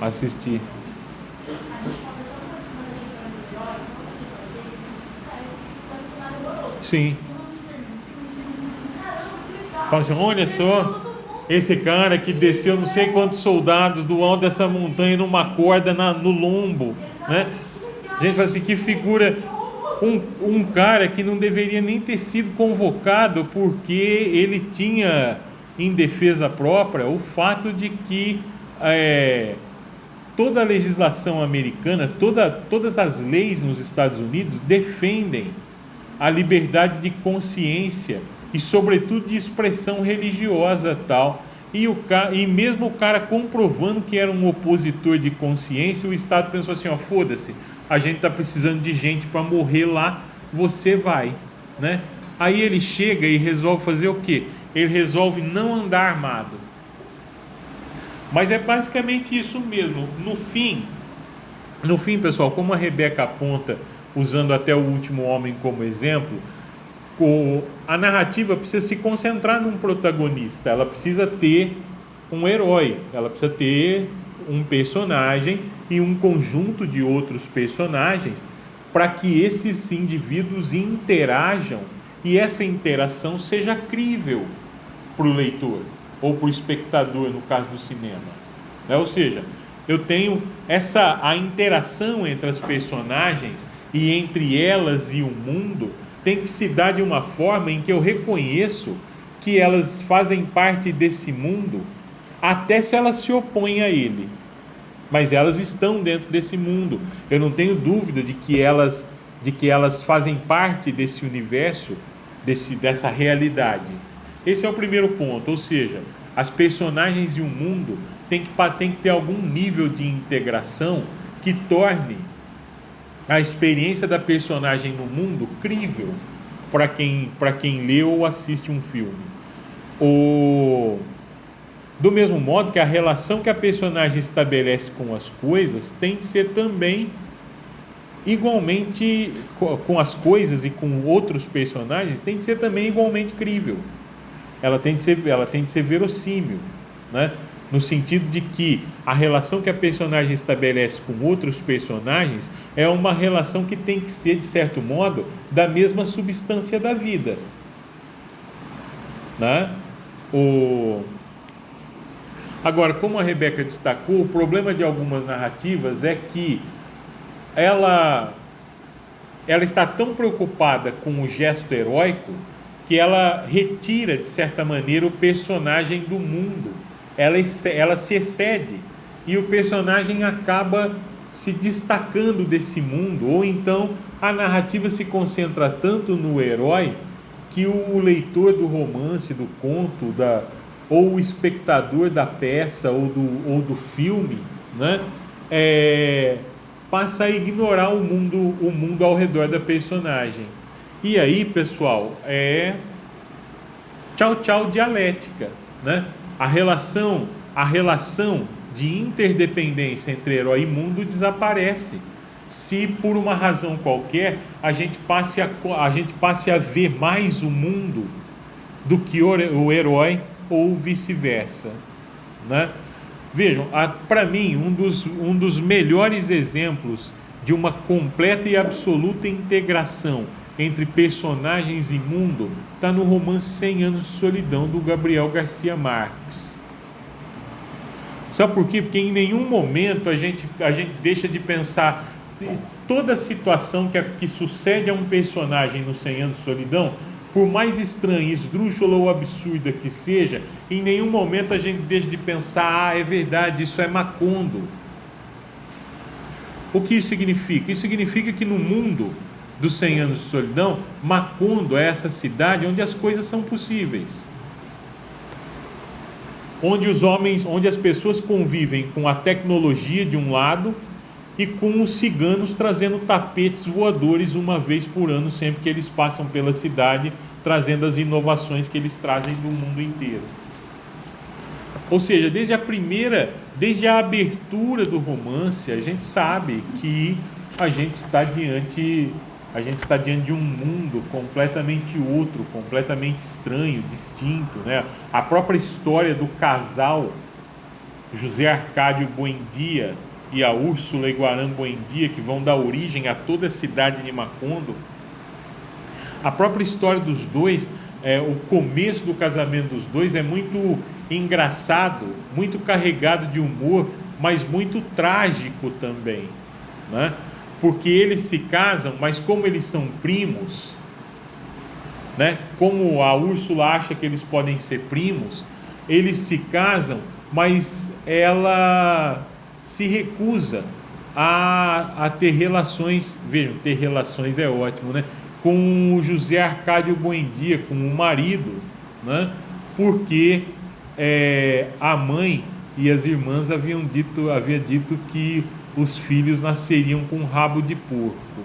Assisti. Sim. Fala assim: olha só, esse cara que desceu não sei quantos soldados do alto dessa montanha numa corda no lombo, né? A gente fala assim, que figura, um cara que não deveria nem ter sido convocado, porque ele tinha em defesa própria o fato de que toda a legislação americana, todas as leis nos Estados Unidos defendem a liberdade de consciência e sobretudo de expressão religiosa tal. E mesmo o cara comprovando que era um opositor de consciência, o Estado pensou assim: ó, foda-se, a gente está precisando de gente para morrer lá, você vai, né? Aí ele chega e resolve fazer o quê? Ele resolve não andar armado. Mas é basicamente isso mesmo. No fim, pessoal, como a Rebeca aponta, usando até o Último Homem como exemplo, a narrativa precisa se concentrar num protagonista, ela precisa ter um herói, ela precisa ter um personagem e um conjunto de outros personagens para que esses indivíduos interajam e essa interação seja crível para o leitor ou para o espectador, no caso do cinema, né? Ou seja, eu tenho a interação entre as personagens, e entre elas e o mundo tem que se dar de uma forma em que eu reconheço que elas fazem parte desse mundo, até se elas se opõem a ele. Mas elas estão dentro desse mundo. Eu não tenho dúvida de que elas fazem parte desse universo, dessa realidade. Esse é o primeiro ponto, ou seja, as personagens e o mundo tem que ter algum nível de integração que torne a experiência da personagem no mundo crível para quem lê ou assiste um filme. Do mesmo modo que a relação que a personagem estabelece com as coisas tem que ser também igualmente, com as coisas e com outros personagens, tem que ser também igualmente crível. Ela tem que ser verossímil, né? No sentido de que a relação que a personagem estabelece com outros personagens é uma relação que tem que ser, de certo modo, da mesma substância da vida, né? Agora, como a Rebeca destacou, o problema de algumas narrativas é que ela está tão preocupada com o gesto heróico que ela retira, de certa maneira, o personagem do mundo. Ela se excede e o personagem acaba se destacando desse mundo, ou então a narrativa se concentra tanto no herói que o leitor do romance, do conto, ou o espectador da peça ou do filme, né, passa a ignorar o mundo ao redor da personagem. E aí, pessoal, tchau dialética, né? A relação de interdependência entre herói e mundo desaparece se por uma razão qualquer a gente passe a ver mais o mundo do que o herói ou vice-versa, né? Vejam, para mim, um dos melhores exemplos de uma completa e absoluta integração entre personagens e mundo está no romance 100 Anos de Solidão, do Gabriel Garcia Marques. Sabe por quê? Porque em nenhum momento a gente deixa de pensar toda a situação que sucede a um personagem no 100 Anos de Solidão, por mais estranha, esdrúxula ou absurda que seja, em nenhum momento a gente deixa de pensar, é verdade, isso é Macondo. O que isso significa? Isso significa que no mundo dos 100 Anos de Solidão, Macondo é essa cidade onde as coisas são possíveis. Onde as pessoas convivem com a tecnologia de um lado e com os ciganos trazendo tapetes voadores uma vez por ano, sempre que eles passam pela cidade, trazendo as inovações que eles trazem do mundo inteiro. Ou seja, desde a abertura do romance, a gente sabe que a gente está diante de um mundo completamente outro, completamente estranho, distinto, né? A própria história do casal José Arcádio Buendia e a Úrsula Iguarã Buendia, que vão dar origem a toda a cidade de Macondo, a própria história dos dois, o começo do casamento dos dois é muito engraçado, muito carregado de humor, mas muito trágico também, né? Porque eles se casam, mas como eles são primos, né? Como a Úrsula acha que eles podem ser primos, eles se casam, mas ela se recusa a ter relações, vejam, ter relações é ótimo, né? Com o José Arcádio Buendia, com o marido, né? Porque a mãe e as irmãs havia dito que os filhos nasceriam com rabo de porco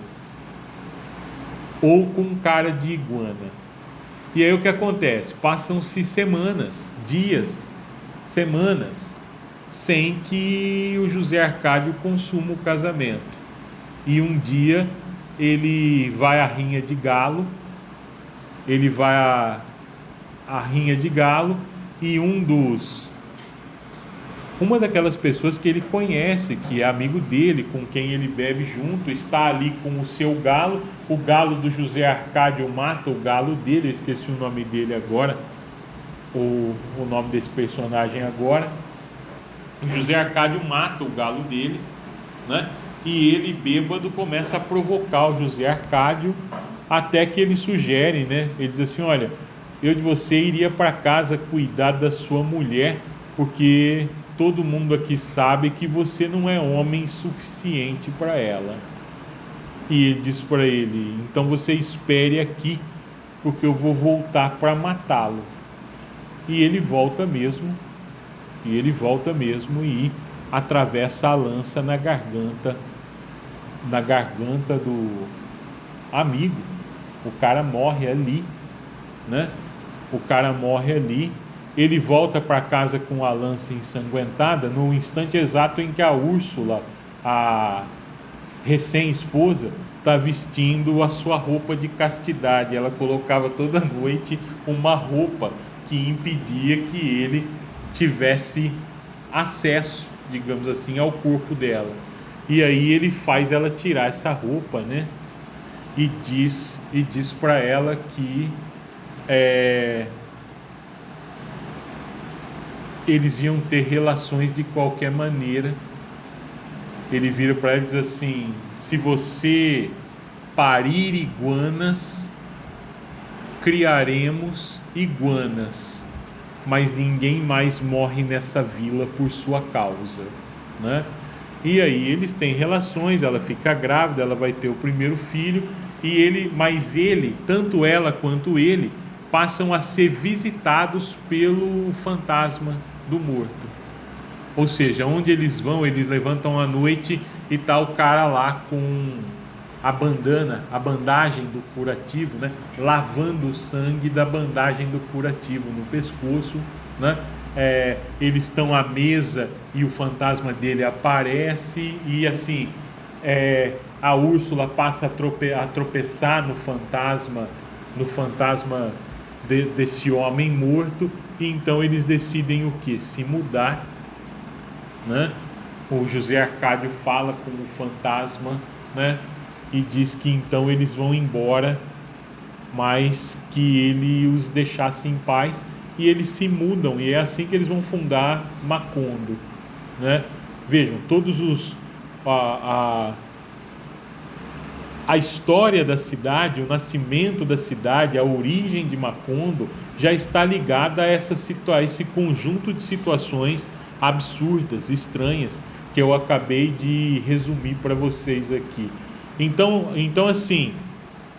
ou com cara de iguana. E aí o que acontece? Passam-se semanas, dias, semanas, sem que o José Arcádio consuma o casamento. E um dia ele vai à rinha de galo, e uma daquelas pessoas que ele conhece, que é amigo dele, com quem ele bebe junto, está ali com o seu galo. O galo do José Arcádio mata o galo dele, eu esqueci o nome dele agora, o nome desse personagem agora. O José Arcádio mata o galo dele, né? e ele, bêbado, começa a provocar o José Arcádio, até que ele sugere, né? Ele diz assim: olha, eu de você iria para casa cuidar da sua mulher, porque todo mundo aqui sabe que você não é homem suficiente para ela. E ele diz para ele: então você espere aqui, porque eu vou voltar para matá-lo. E ele volta mesmo, e atravessa a lança na garganta do amigo. O cara morre ali, né? O cara morre ali. Ele volta para casa com a lança ensanguentada no instante exato em que a Úrsula, a recém-esposa, está vestindo a sua roupa de castidade. Ela colocava toda noite uma roupa que impedia que ele tivesse acesso, digamos assim, ao corpo dela. E aí ele faz ela tirar essa roupa, né? E diz para ela que eles iam ter relações de qualquer maneira. Ele vira para ela e diz assim: se você parir iguanas, criaremos iguanas, mas ninguém mais morre nessa vila por sua causa, né? E aí eles têm relações, ela fica grávida, ela vai ter o primeiro filho, mas ele, tanto ela quanto ele, passam a ser visitados pelo fantasma do morto. Ou seja, onde eles vão, eles levantam à noite e tá o cara lá com a bandagem do curativo, né? Lavando o sangue da bandagem do curativo no pescoço, né? Eles estão à mesa e o fantasma dele aparece e assim, a Úrsula passa a tropeçar no fantasma desse homem morto, e então eles decidem o que? Se mudar, né? O José Arcádio fala com o fantasma, né? E diz que então eles vão embora, mas que ele os deixasse em paz, e eles se mudam, e é assim que eles vão fundar Macondo, né? Vejam, a história da cidade, o nascimento da cidade, a origem de Macondo já está ligada a esse conjunto de situações absurdas, estranhas, que eu acabei de resumir para vocês aqui. Então assim,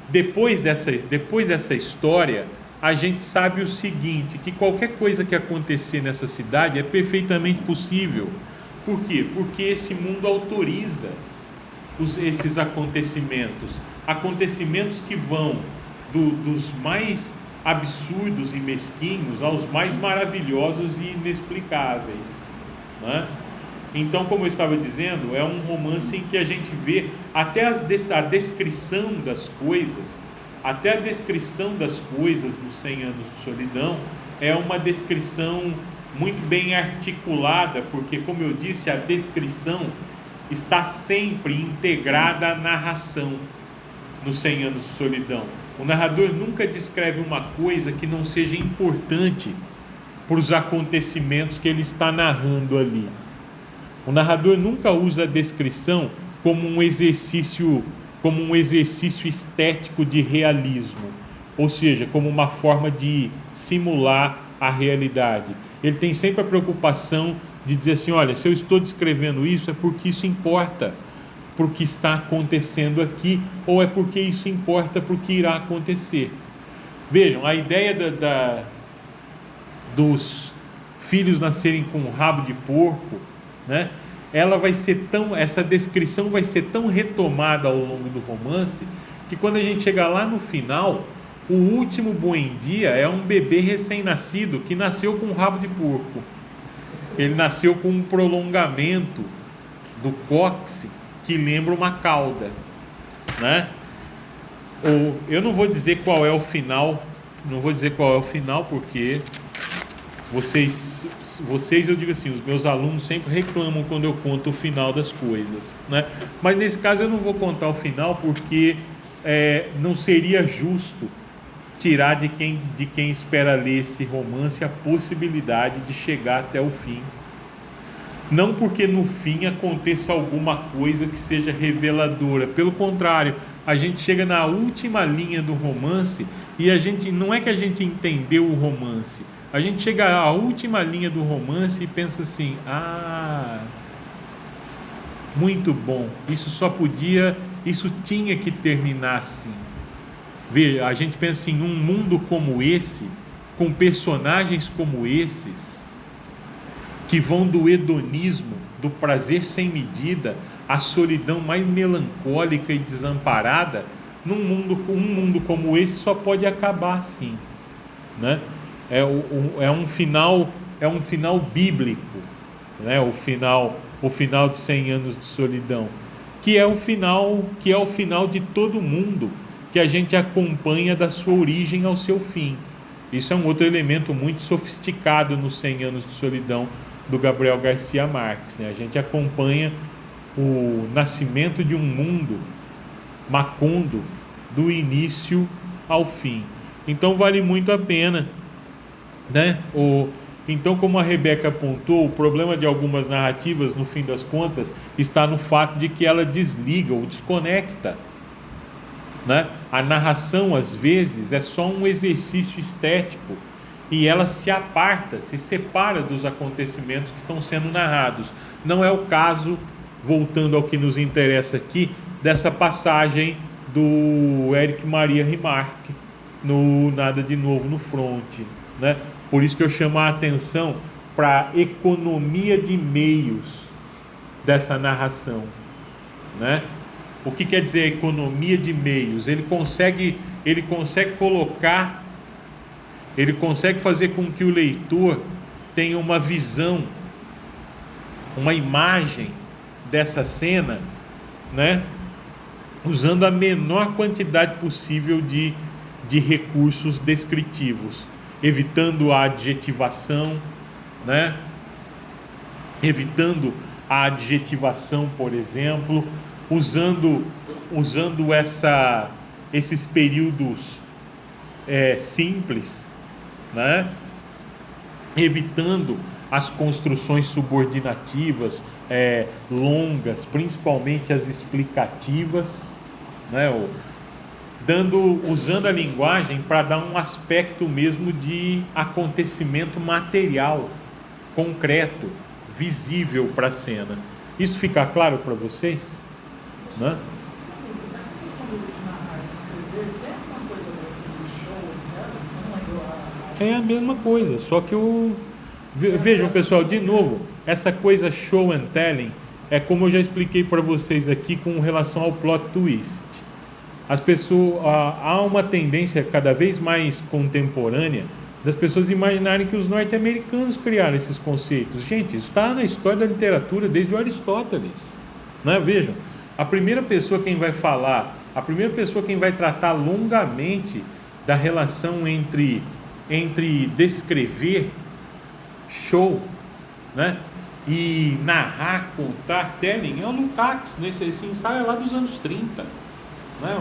depois dessa história, a gente sabe o seguinte, que qualquer coisa que acontecer nessa cidade é perfeitamente possível. Por quê? Porque esse mundo autoriza esses acontecimentos que vão dos mais absurdos e mesquinhos aos mais maravilhosos e inexplicáveis, né? Então, como eu estava dizendo, é um romance em que a gente vê até a descrição das coisas, nos 100 Anos de Solidão, é uma descrição muito bem articulada, porque, como eu disse, a descrição está sempre integrada à narração nos 100 Anos de Solidão. O narrador nunca descreve uma coisa que não seja importante para os acontecimentos que ele está narrando ali. O narrador nunca usa a descrição como um exercício estético de realismo, ou seja, como uma forma de simular a realidade. Ele tem sempre a preocupação de dizer assim: olha, se eu estou descrevendo isso, é porque isso importa para o que está acontecendo aqui, ou é porque isso importa para o que irá acontecer. Vejam, a ideia dos filhos nascerem com um rabo de porco, né? Essa descrição vai ser tão retomada ao longo do romance, que quando a gente chegar lá no final, o último Buendia é um bebê recém-nascido que nasceu com um rabo de porco. Ele nasceu com um prolongamento do cóccix que lembra uma cauda, né? Eu não vou dizer qual é o final, porque vocês, eu digo assim, os meus alunos sempre reclamam quando eu conto o final das coisas, né? Mas nesse caso eu não vou contar o final, porque não seria justo tirar de quem espera ler esse romance a possibilidade de chegar até o fim. Não porque no fim aconteça alguma coisa que seja reveladora. Pelo contrário, a gente chega na última linha do romance e a gente não é que a gente entendeu o romance. A gente chega à última linha do romance e pensa assim: ah, muito bom. Isso tinha que terminar assim. Vê, a gente pensa em um mundo como esse, com personagens como esses, que vão do hedonismo, do prazer sem medida, à solidão mais melancólica e desamparada. Um mundo como esse só pode acabar assim, né? É um final bíblico, né? O final de 100 anos de solidão, que é o final de todo mundo, que a gente acompanha da sua origem ao seu fim. Isso é um outro elemento muito sofisticado nos 100 anos de solidão do Gabriel Garcia Marques, né? A gente acompanha o nascimento de um mundo macondo do início ao fim. Então vale muito a pena, né? Então, como a Rebeca apontou, o problema de algumas narrativas, no fim das contas, está no fato de que ela desliga ou desconecta, né? A narração, às vezes, é só um exercício estético e ela se aparta, se separa dos acontecimentos que estão sendo narrados. Não é o caso, voltando ao que nos interessa aqui, dessa passagem do Éric Maria Remarque no Nada de Novo no Fronte, né? Por isso que eu chamo a atenção para a economia de meios dessa narração, né? O que quer dizer economia de meios? Ele consegue fazer com que o leitor tenha uma visão, uma imagem dessa cena, né? Usando a menor quantidade possível de recursos descritivos, evitando a adjetivação, né? Evitando a adjetivação, por exemplo, usando esses períodos simples, né? Evitando as construções subordinativas longas, principalmente as explicativas, né? Usando a linguagem para dar um aspecto mesmo de acontecimento material, concreto, visível para a cena. Isso fica claro para vocês? Né? Essa questão de narrar e escrever, tem alguma coisa do show and tell? É a mesma coisa, só que vejam, pessoal, de novo, essa coisa show and telling é como eu já expliquei para vocês aqui com relação ao plot twist. As pessoas, há uma tendência cada vez mais contemporânea das pessoas imaginarem que os norte-americanos criaram esses conceitos. Gente, isso está na história da literatura desde o Aristóteles, né? Vejam, a primeira pessoa quem vai tratar longamente da relação entre descrever, show, né, e narrar, contar, telling, é o Lukács, né? Esse ensaio é lá dos anos 30, né?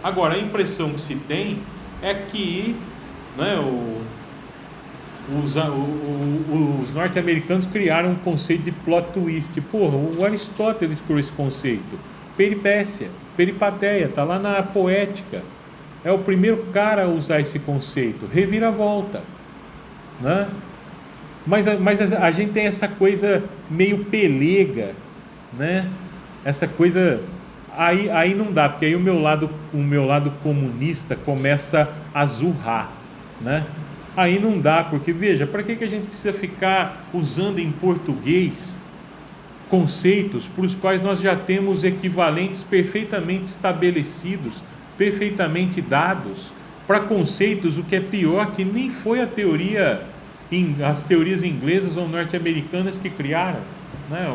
Agora, a impressão que se tem é que, né, os norte-americanos criaram um conceito de plot twist. Porra, o Aristóteles criou esse conceito. Peripécia, peripateia, está lá na Poética. É o primeiro cara a usar esse conceito. Reviravolta, né? Mas a gente tem essa coisa meio pelega, né? Essa coisa... Aí não dá, porque aí o meu lado comunista começa a zurrar, né? Aí não dá, porque veja, para que a gente precisa ficar usando em português conceitos para os quais nós já temos equivalentes perfeitamente estabelecidos, perfeitamente dados, para conceitos, o que é pior, que nem foi as teorias inglesas ou norte-americanas que criaram, né?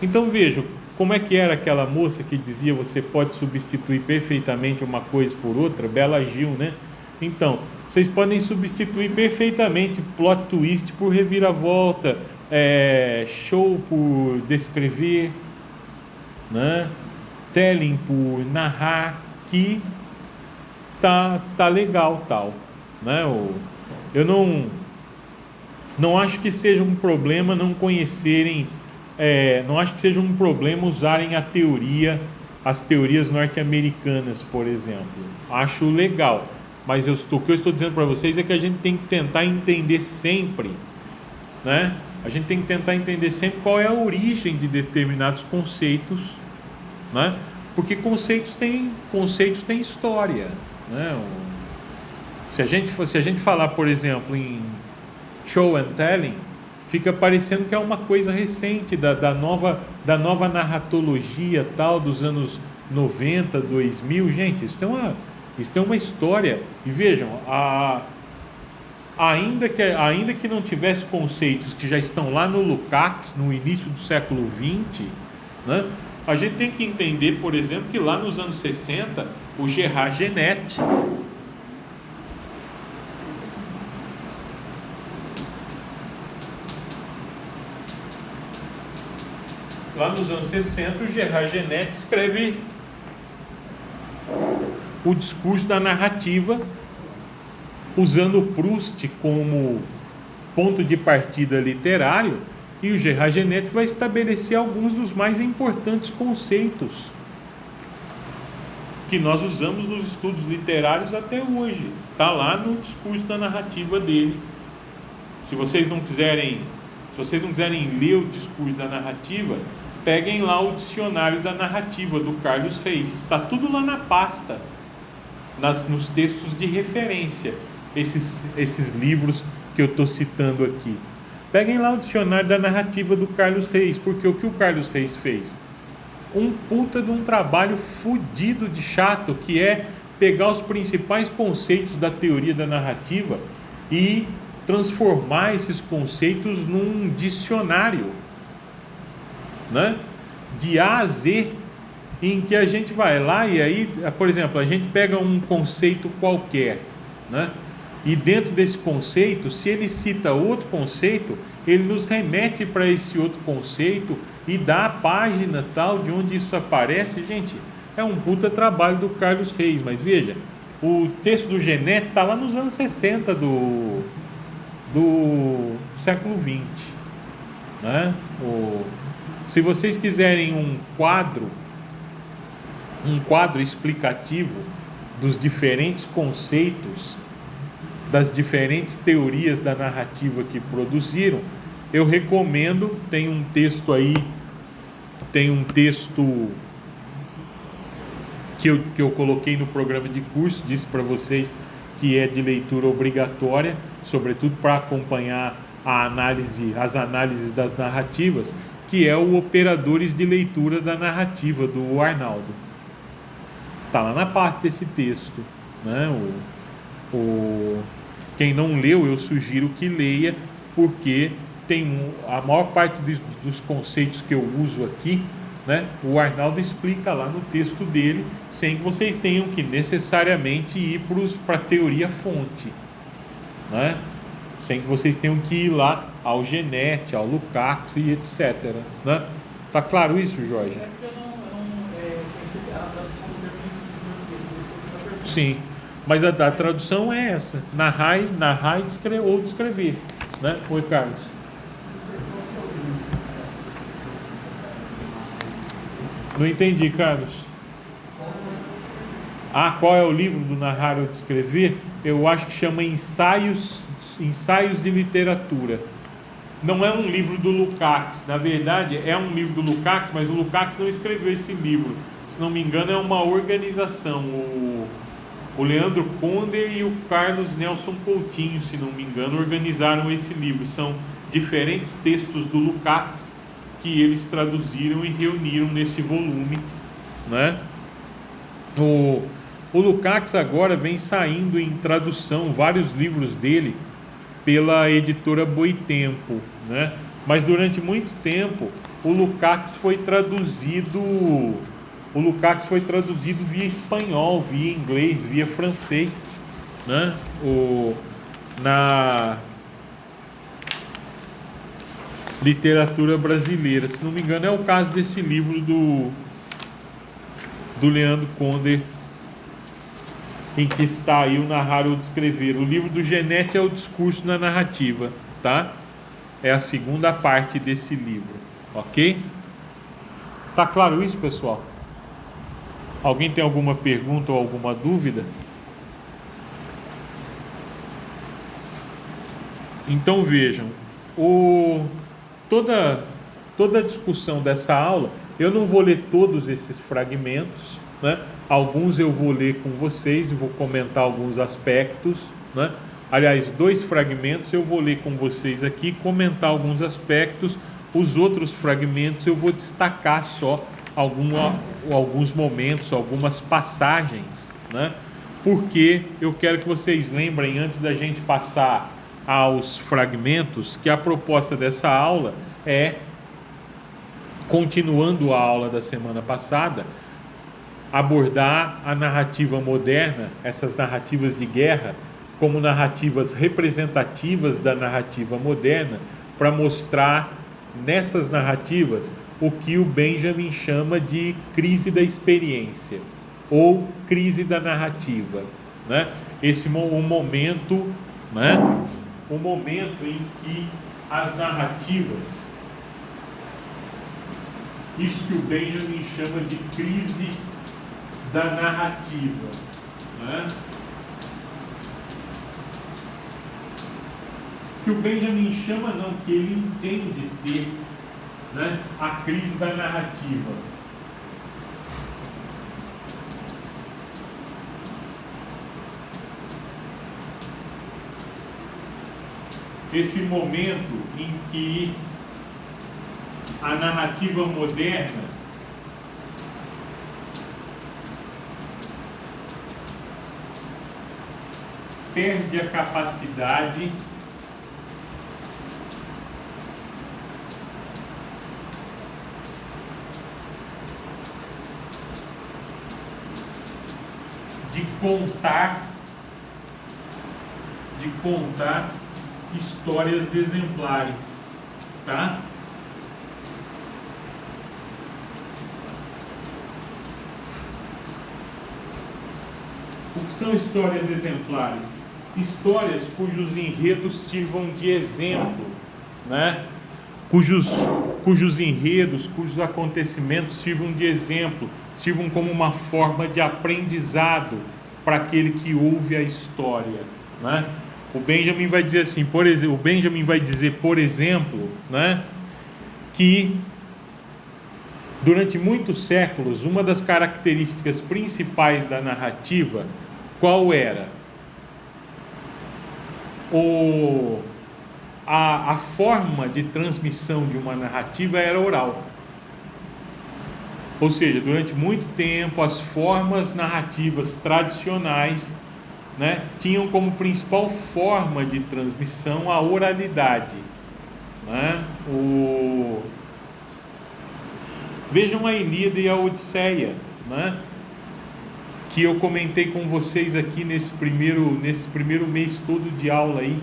Então vejam, como é que era aquela moça que dizia você pode substituir perfeitamente uma coisa por outra? Bela Gil, né? Então, vocês podem substituir perfeitamente plot twist por reviravolta, show por descrever, né? Telling por narrar, que tá legal, tal, né? Eu Não acho que seja um problema não conhecerem, não acho que seja um problema usarem as teorias norte-americanas, por exemplo. Acho legal, mas o que eu estou dizendo para vocês é que a gente tem que tentar entender sempre, né? A gente tem que tentar entender sempre qual é a origem de determinados conceitos, né? Porque conceitos têm história, né? Se a gente falar, por exemplo, em show and telling, fica parecendo que é uma coisa recente da nova narratologia tal dos anos 90, 2000. Gente, isso tem uma história. E vejam, ainda que não tivesse conceitos que já estão lá no Lukács, no início do século XX, né? A gente tem que entender, por exemplo, que lá nos anos 60, o Gerard Genette, escreve o discurso da narrativa, usando o Proust como ponto de partida literário, e o Gerard Genette vai estabelecer alguns dos mais importantes conceitos que nós usamos nos estudos literários até hoje. Está lá no discurso da narrativa dele. Se vocês não quiserem ler o discurso da narrativa, peguem lá o dicionário da narrativa do Carlos Reis. Está tudo lá na pasta, nos textos de referência, esses livros que eu estou citando aqui. Peguem lá o dicionário da narrativa do Carlos Reis, porque o que o Carlos Reis fez? Um puta de um trabalho fudido de chato, que é pegar os principais conceitos da teoria da narrativa e transformar esses conceitos num dicionário, né? De A a Z, em que a gente vai lá e aí, por exemplo, a gente pega um conceito qualquer, né? E dentro desse conceito, se ele cita outro conceito, ele nos remete para esse outro conceito e dá a página tal de onde isso aparece. Gente, é um puta trabalho do Carlos Reis, mas veja, o texto do Genette está lá nos anos 60 do século XX, né? Se vocês quiserem um quadro explicativo dos diferentes conceitos, das diferentes teorias da narrativa que produziram, eu recomendo. Tem um texto que eu coloquei no programa de curso, disse para vocês que é de leitura obrigatória, sobretudo para acompanhar as análises das narrativas, que é o Operadores de Leitura da Narrativa, do Arnaldo. Está lá na pasta esse texto, né? Quem não leu, eu sugiro que leia, porque tem a maior parte dos conceitos que eu uso aqui, né? O Arnaldo explica lá no texto dele, sem que vocês tenham que necessariamente ir para a teoria fonte, né? Sem que vocês tenham que ir lá ao Genette, ao Lukács e etc, né? Tá claro isso, Jorge? É porque eu não conheci a tradução do termo em português, por isso que eu fiz a pergunta. Sim, mas a tradução é essa: narrar ou descrever, né? Oi, Carlos. Não entendi, Carlos. Qual é o livro do narrar ou descrever? Eu acho que chama Ensaios de Literatura. Não é um livro do Lukács, na verdade é um livro do Lukács, mas o Lukács não escreveu esse livro. Se não me engano, é uma organização. O Leandro Conder e o Carlos Nelson Coutinho, se não me engano, organizaram esse livro. São diferentes textos do Lukács que eles traduziram e reuniram nesse volume, né? O Lukács agora vem saindo em tradução vários livros dele pela editora Boitempo, né? Mas durante muito tempo o Lukács foi traduzido via espanhol, via inglês, via francês, né? Na literatura brasileira, se não me engano, é o caso desse livro do Leandro Conder, em que está aí o narrar ou descrever. O livro do Genette é o discurso na narrativa, tá? é a segunda parte desse livro, ok? Tá claro isso, pessoal? Alguém tem alguma pergunta ou alguma dúvida? Então vejam, toda a discussão dessa aula, eu não vou ler todos esses fragmentos, né? Alguns eu vou ler com vocês e vou comentar alguns aspectos, né? Aliás, 2 fragmentos eu vou ler com vocês aqui, comentar alguns aspectos. Os outros fragmentos eu vou destacar só alguns momentos, algumas passagens, né? Porque eu quero que vocês lembrem, antes da gente passar aos fragmentos, que a proposta dessa aula é, continuando a aula da semana passada, abordar a narrativa moderna, essas narrativas de guerra, como narrativas representativas da narrativa moderna, para mostrar nessas narrativas o que o Benjamin chama de crise da experiência ou crise da narrativa, né? Um momento, né? Um momento em que as narrativas, isso que o Benjamin chama de crise da narrativa, né? Que o Benjamin chama, não, que ele entende ser, né, a crise da narrativa. Esse momento em que a narrativa moderna perde a capacidade de contar histórias exemplares, tá? O que são histórias exemplares? Histórias cujos enredos sirvam de exemplo, né? Cujos enredos, cujos acontecimentos sirvam de exemplo, sirvam como uma forma de aprendizado para aquele que ouve a história, né? O Benjamin vai dizer assim, por exemplo, né, que durante muitos séculos uma das características principais da narrativa, qual era? A forma de transmissão de uma narrativa era oral. Ou seja, durante muito tempo as formas narrativas tradicionais, né, tinham como principal forma de transmissão a oralidade, né? Vejam a Ilíada e a Odisseia, né, que eu comentei com vocês aqui nesse primeiro mês todo de aula aí,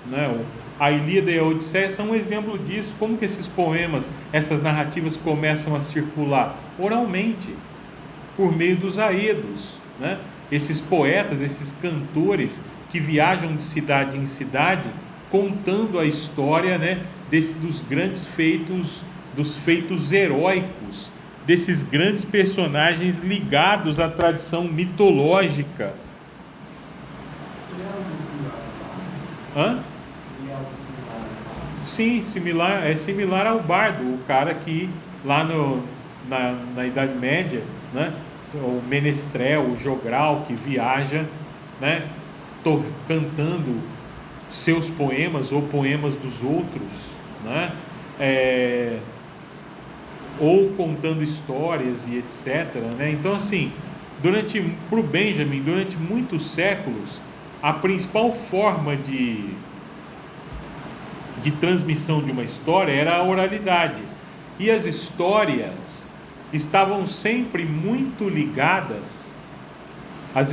né? A Ilíada e a Odisseia são um exemplo disso. Como que esses poemas, essas narrativas começam a circular? Oralmente, por meio dos aedos, né? Esses poetas, esses cantores que viajam de cidade em cidade, contando a história, né, dos grandes feitos, dos feitos heróicos, desses grandes personagens ligados à tradição mitológica. Seria algo similar? Hã? Seria algo similar? Sim, similar ao bardo, o cara que lá na Idade Média, né, o menestrel, o jogral que viaja, né, cantando seus poemas ou poemas dos outros, né, ou contando histórias e etc, né? Então assim, para o Benjamin, durante muitos séculos, a principal forma de transmissão de uma história era a oralidade, e as histórias estavam sempre muito ligadas às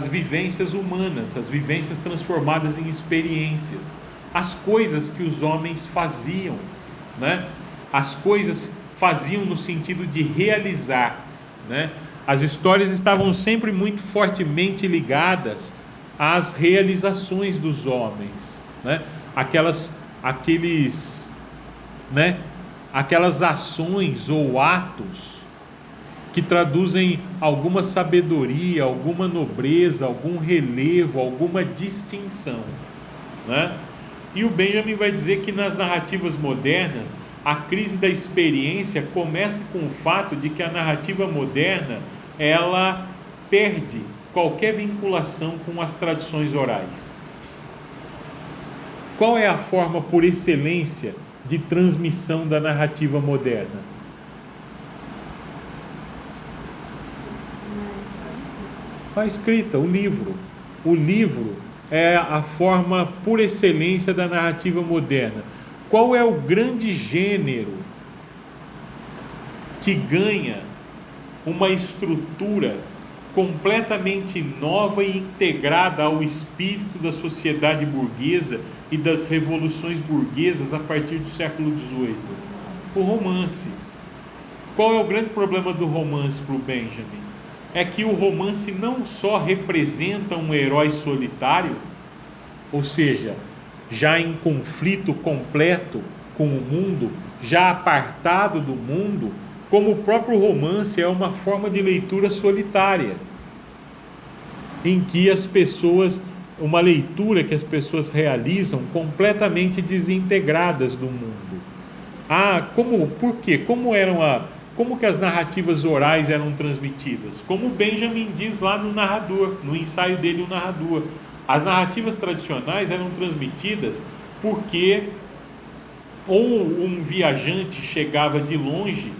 vivências humanas, às vivências transformadas em experiências, as coisas que os homens faziam, né? As coisas faziam no sentido de realizar, né? As histórias estavam sempre muito fortemente ligadas às realizações dos homens, né? Aquelas ações ou atos que traduzem alguma sabedoria, alguma nobreza, algum relevo, alguma distinção, né? E o Benjamin vai dizer que nas narrativas modernas, a crise da experiência começa com o fato de que a narrativa moderna, ela perde qualquer vinculação com as tradições orais. Qual é a forma por excelência de transmissão da narrativa moderna? A escrita, o livro. O livro é a forma por excelência da narrativa moderna. Qual é o grande gênero que ganha uma estrutura completamente nova e integrada ao espírito da sociedade burguesa e das revoluções burguesas a partir do século XVIII? O romance. Qual é o grande problema do romance para o Benjamin? É que o romance não só representa um herói solitário, ou seja, já em conflito completo com o mundo, já apartado do mundo, como o próprio romance é uma forma de leitura solitária, em que as pessoas, uma leitura que as pessoas realizam completamente desintegradas do mundo. Por quê? Como que as narrativas orais eram transmitidas? Como o Benjamin diz lá no narrador, no ensaio dele, o narrador. As narrativas tradicionais eram transmitidas porque ou um viajante chegava de longe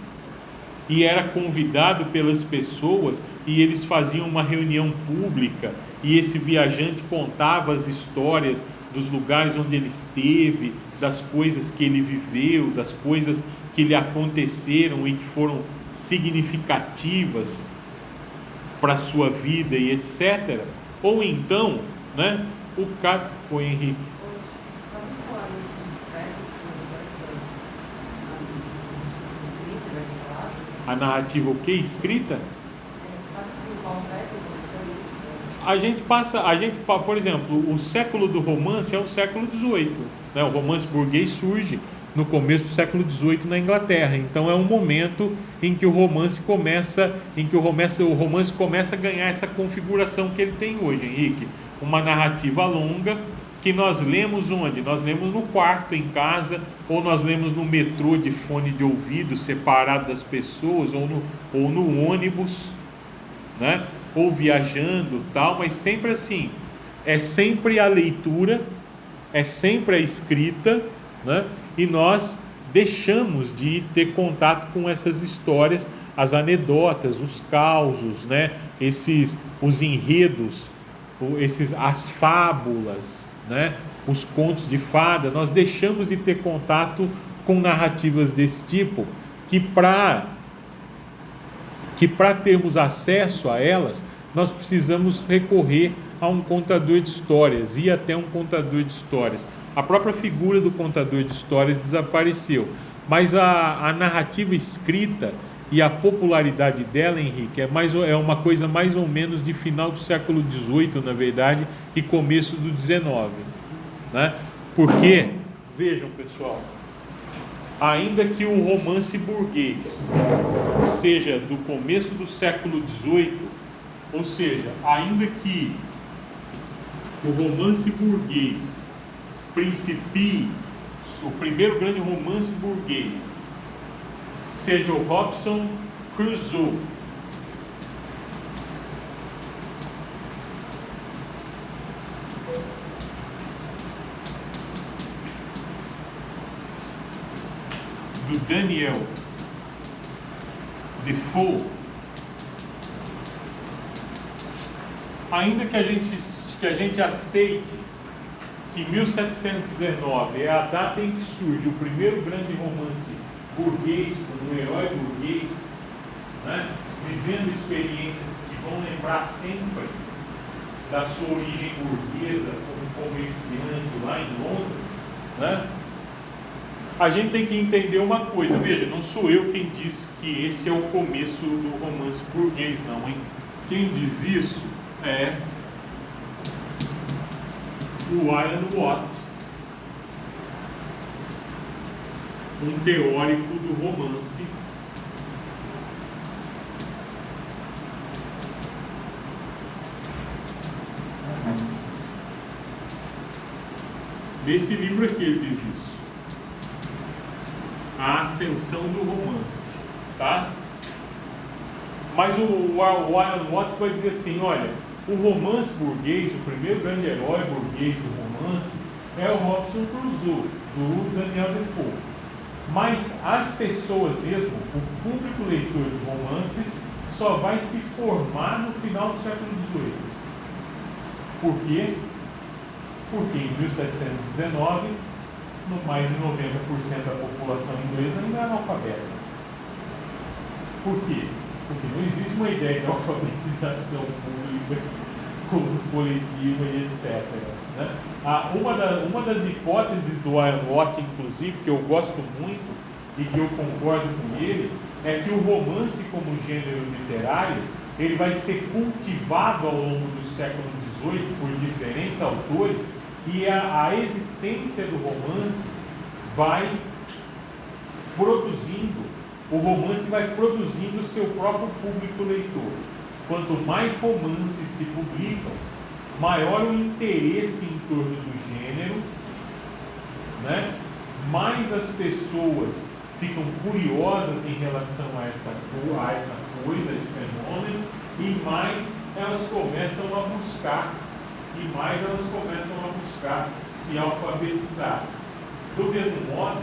e era convidado pelas pessoas e eles faziam uma reunião pública e esse viajante contava as histórias dos lugares onde ele esteve, das coisas que ele viveu, das coisas que lhe aconteceram e que foram significativas para a sua vida e etc. Ou então, né, o cara... O Henrique. A narrativa o quê? Escrita? Por exemplo, o século do romance é o século XVIII, né? O romance burguês surge no começo do século XVIII na Inglaterra. Então é um momento em que o romance começa a ganhar essa configuração que ele tem hoje, Henrique. Uma narrativa longa que nós lemos onde? Nós lemos no quarto, em casa, ou nós lemos no metrô de fone de ouvido, separado das pessoas, ou no ônibus, né? Ou viajando, tal, mas sempre assim, é sempre a leitura, é sempre a escrita, né? E nós deixamos de ter contato com essas histórias, as anedotas, os causos, né? Os enredos, as fábulas, né? Os contos de fada. Nós deixamos de ter contato com narrativas desse tipo, que para termos acesso a elas, nós precisamos recorrer a um contador de histórias, ir até um contador de histórias. A própria figura do contador de histórias desapareceu, mas a narrativa escrita e a popularidade dela, Henrique, é uma coisa mais ou menos de final do século XVIII, na verdade, e começo do XIX, né? Porque, vejam, pessoal, ainda que o romance burguês seja do começo do século XVIII, ou seja, ainda que o romance burguês principie, o primeiro grande romance burguês seja o Robinson Crusoe, do Daniel Defoe, ainda que a gente aceite que 1719 é a data em que surge o primeiro grande romance burguês, com um herói burguês, né, vivendo experiências que vão lembrar sempre da sua origem burguesa como comerciante lá em Londres, né? A gente tem que entender uma coisa. Veja, não sou eu quem diz que esse é o começo do romance burguês, não, hein? Quem diz isso é o Ian Watt, um teórico do romance, nesse livro aqui ele diz isso. A ascensão do romance, tá? Mas o Ian Watt vai dizer assim, olha, o romance burguês, o primeiro grande herói burguês do romance é o Robinson Crusoe, do Daniel Defoe. Mas as pessoas mesmo, o público leitor de romances, só vai se formar no final do século XVIII. Por quê? Porque em 1719, mais de 90% da população inglesa ainda é analfabeta. Por quê? Porque não existe uma ideia de alfabetização pública, coletiva e etc. Né? Uma das hipóteses do Ian Watt, inclusive, que eu gosto muito e que eu concordo com ele, é que o romance como gênero literário ele vai ser cultivado ao longo do século XVIII por diferentes autores e a existência do romance vai produzindo, o romance vai produzindo o seu próprio público leitor. Quanto mais romances se publicam, maior o interesse em torno do gênero, né? Mais as pessoas ficam curiosas em relação a essa coisa, a esse fenômeno, e mais elas começam a buscar, se alfabetizar. Do mesmo modo,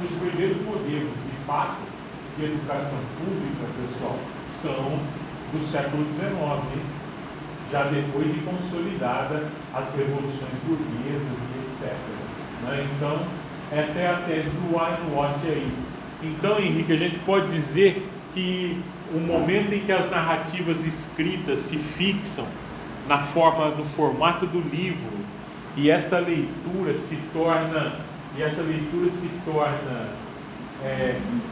os primeiros modelos, de fato, de educação pública, pessoal, são do século XIX, já depois de consolidada as revoluções burguesas e etc. Né? Então, essa é a tese do Ian Watt aí. Então, Henrique, a gente pode dizer que o momento em que as narrativas escritas se fixam no formato do livro, e essa leitura se torna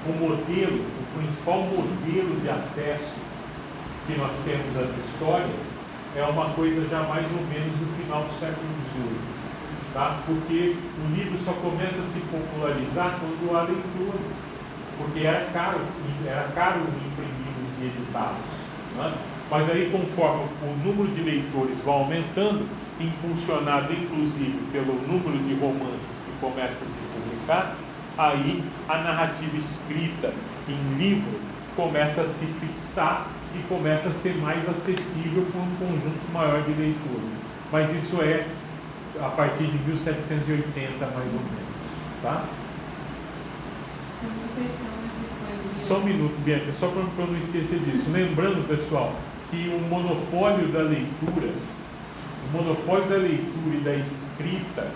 o modelo, o principal modelo de acesso que nós temos às histórias, é uma coisa já mais ou menos no final do século XVIII, tá? Porque o livro só começa a se popularizar quando há leitores, porque era caro imprimir-los e editá-los, né? Mas aí, conforme o número de leitores vai aumentando, impulsionado inclusive pelo número de romances que começa a se publicar, aí a narrativa escrita em livro começa a se fixar e começa a ser mais acessível para um conjunto maior de leitores. Mas isso é a partir de 1780, mais ou menos, tá? Só um minuto, Bianca, só para não esquecer disso. Lembrando, pessoal, que o monopólio da leitura e da escrita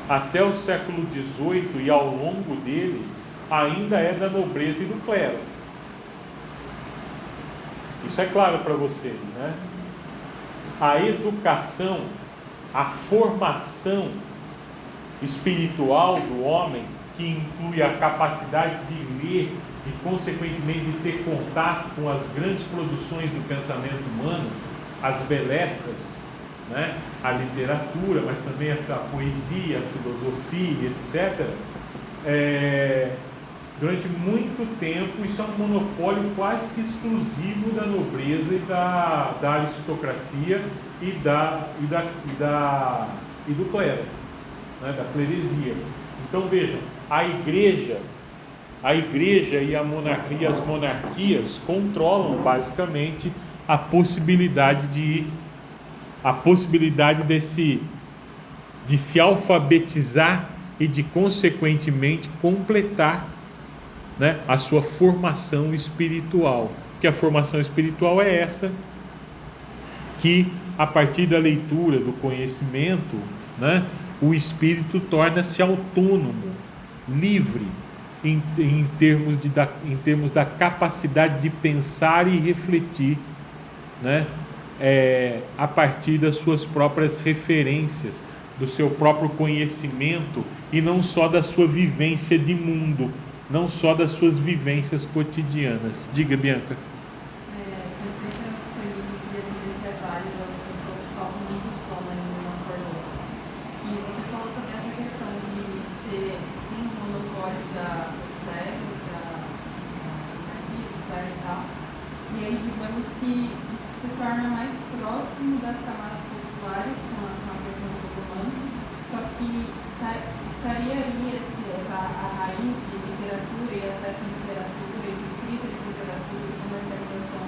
até o século XVIII e ao longo dele ainda é da nobreza e do clero. Isso é claro para vocês, né? A educação, a formação espiritual do homem, que inclui a capacidade de ler e, consequentemente, de ter contato com as grandes produções do pensamento humano, as belétricas, né? A literatura, mas também a poesia, a filosofia, etc. Durante muito tempo, isso é um monopólio quase que exclusivo da nobreza e da aristocracia e do clero, né? Da cleresia. Então vejam, a igreja e as monarquias controlam basicamente a possibilidade de se alfabetizar e de, consequentemente, completar, né, a sua formação espiritual. Que a formação espiritual é essa, que a partir da leitura, do conhecimento, né, o espírito torna-se autônomo, livre, em termos da capacidade de pensar e refletir, né, a partir das suas próprias referências, do seu próprio conhecimento, e não só da sua vivência de mundo, não só das suas vivências cotidianas. Diga, Bianca. aí, digamos que isso se torna mais próximo das camadas populares com a questão do romance, só que estaria aí a raiz de literatura e acesso à literatura e escrita de literatura e comercialização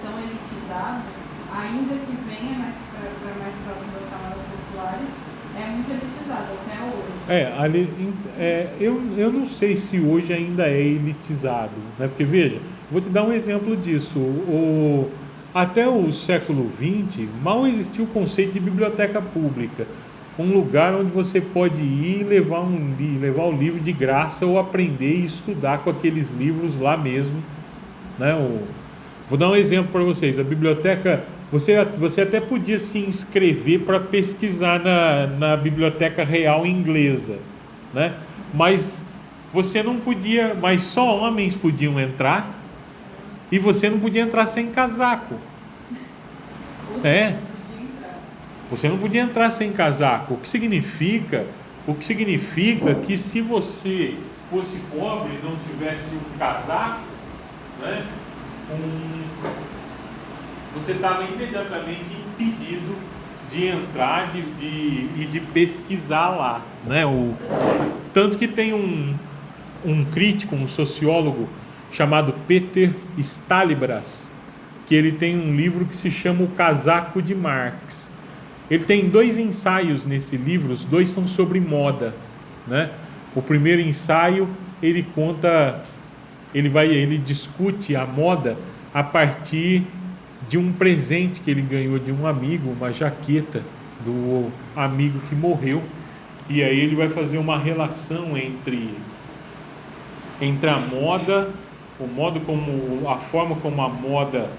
tão elitizado, ainda que venha mais próximo das camadas populares, é muito elitizado até hoje. Eu não sei se hoje ainda é elitizado, né? Porque veja, vou te dar um exemplo disso. Até o século XX, mal existia o conceito de biblioteca pública, um lugar onde você pode ir e levar o livro de graça ou aprender e estudar com aqueles livros lá mesmo, né? Vou dar um exemplo para vocês. A biblioteca, você até podia se inscrever para pesquisar na Biblioteca Real Inglesa, né? Mas você não podia, mas só homens podiam entrar e você não podia entrar sem casaco. Você não podia entrar sem casaco. O que significa que se você fosse pobre e não tivesse um casaco, né? Você estava imediatamente impedido de entrar e de pesquisar lá, né? Tanto que tem um crítico, um sociólogo chamado Peter Stalibras, que ele tem um livro que se chama O Casaco de Marx. Ele tem 2 ensaios nesse livro, os 2 são sobre moda, né? O primeiro ensaio ele discute a moda a partir de um presente que ele ganhou de um amigo, uma jaqueta do amigo que morreu, e aí ele vai fazer uma relação entre a moda, a forma como a moda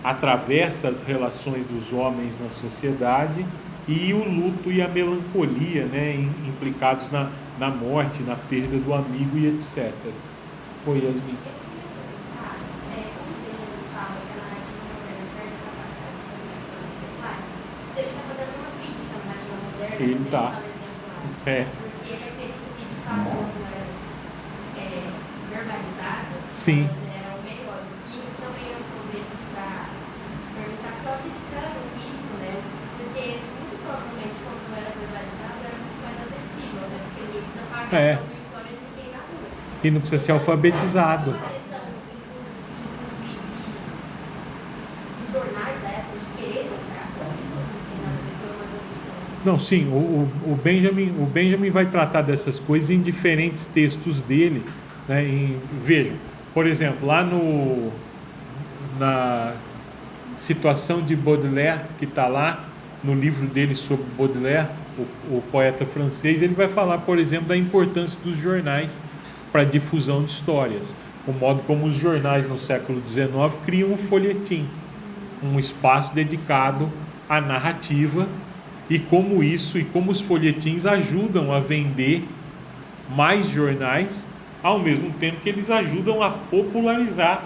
atravessa as relações dos homens na sociedade e o luto e a melancolia, né, implicados na morte, na perda do amigo e etc. Oi, Yasmin. Ele tá. Porque ele acredita que de fato verbalizadas, sim, elas eram melhores. E também eu aproveito para perguntar, porque eu acho estranho isso, né? Porque muito provavelmente quando era verbalizado era muito mais acessível, né? Porque ninguém precisa pagar uma história de ninguém na rua. E não precisa ser alfabetizado. Uma questão, inclusive, dos jornais da época de querer comprar, isso não tem nada a ver, foi uma evolução. Não, sim, o Benjamin vai tratar dessas coisas em diferentes textos dele, né? Vejam, por exemplo, lá na situação de Baudelaire, que está lá no livro dele sobre Baudelaire, o poeta francês, ele vai falar, por exemplo, da importância dos jornais para a difusão de histórias, o modo como os jornais no século XIX criam um folhetim, um espaço dedicado à narrativa, e como os folhetins ajudam a vender mais jornais, ao mesmo tempo que eles ajudam a popularizar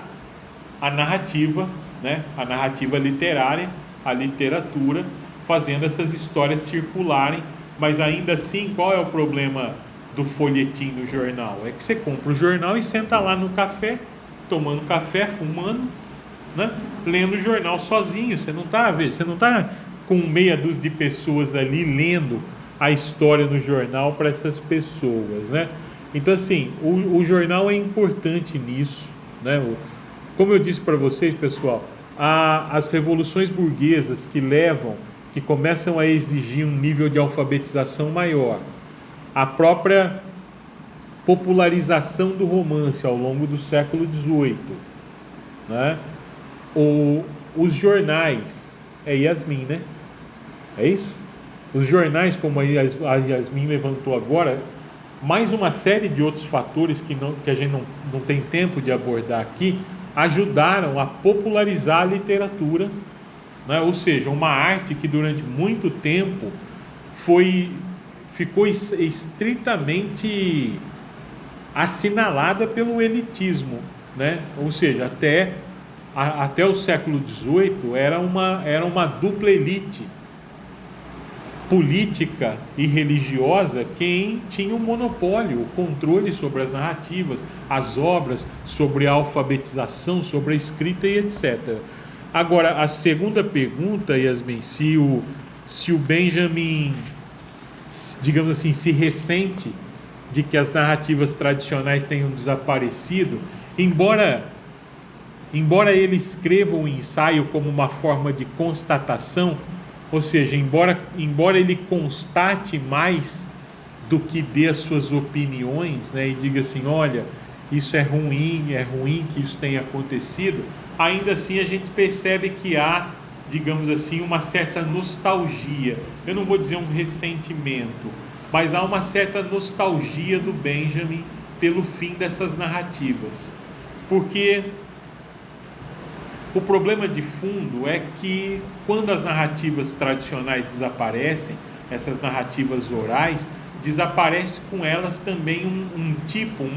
a narrativa, né? A narrativa literária, a literatura, fazendo essas histórias circularem. Mas ainda assim, qual é o problema do folhetim no jornal? É que você compra o jornal e senta lá no café, tomando café, fumando, né? Lendo o jornal sozinho. Você não está com meia dúzia de pessoas ali lendo a história no jornal para essas pessoas, né? Então, assim, o jornal é importante nisso, né? Como eu disse para vocês, pessoal, as revoluções burguesas que começam a exigir um nível de alfabetização maior, a própria popularização do romance ao longo do século XVIII, né? Os jornais, é Yasmin, né? É isso? Os jornais, como a Yasmin levantou agora, mais uma série de outros fatores que a gente não tem tempo de abordar aqui, ajudaram a popularizar a literatura, né? Ou seja, uma arte que durante muito tempo ficou estritamente assinalada pelo elitismo, né? Ou seja, até o século XVIII era uma dupla elite. política e religiosa quem tinha o monopólio, o controle sobre as narrativas, as obras, sobre a alfabetização, sobre a escrita e etc. Agora, a segunda pergunta, Yasmin, se o Benjamin, digamos assim, se ressente de que as narrativas tradicionais tenham desaparecido, embora ele escreva o ensaio como uma forma de constatação, ou seja, embora ele constate mais do que dê as suas opiniões, né, e diga assim, olha, isso é ruim que isso tenha acontecido, ainda assim a gente percebe que há, digamos assim, uma certa nostalgia. Eu não vou dizer um ressentimento, mas há uma certa nostalgia do Benjamin pelo fim dessas narrativas. Porque o problema de fundo é que quando as narrativas tradicionais desaparecem, essas narrativas orais, desaparece com elas também um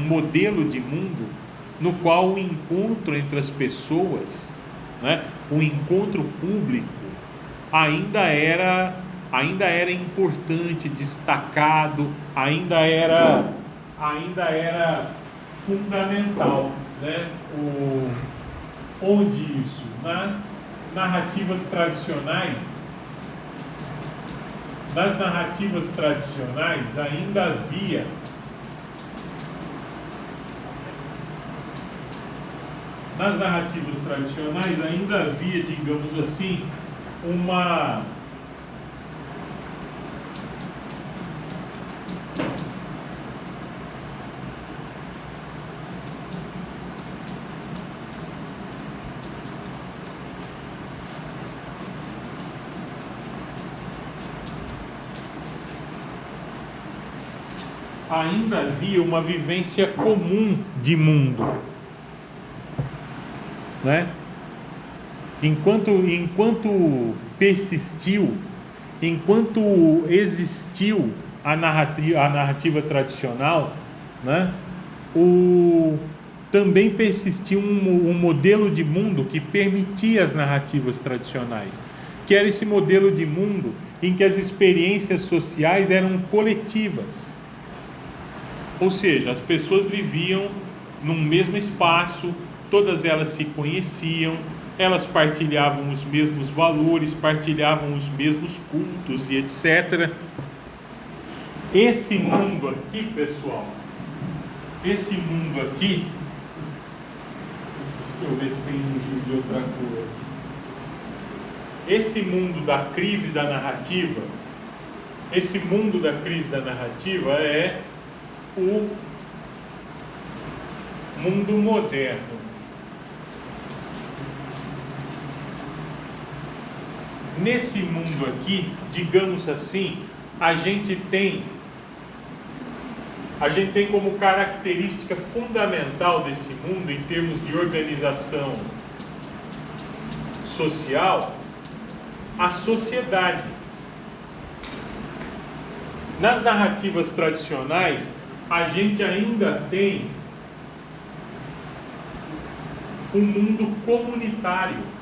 modelo de mundo no qual o encontro entre as pessoas, né, o encontro público ainda era importante, destacado, ainda era fundamental, né? Onde isso? Nas narrativas tradicionais ainda havia, digamos assim, uma vivência comum de mundo, né? Enquanto existiu a narrativa tradicional, né? Também persistiu um modelo de mundo que permitia as narrativas tradicionais, que era esse modelo de mundo em que as experiências sociais eram coletivas. Ou seja, as pessoas viviam num mesmo espaço, todas elas se conheciam, elas partilhavam os mesmos valores, partilhavam os mesmos cultos e etc. Esse mundo aqui, pessoal, deixa eu ver se tem um giz de outra cor. Esse mundo da crise da narrativa é o mundo moderno. Nesse mundo aqui, digamos assim, a gente tem como característica fundamental desse mundo, em termos de organização social, a sociedade. Nas narrativas tradicionais, a gente ainda tem um mundo comunitário.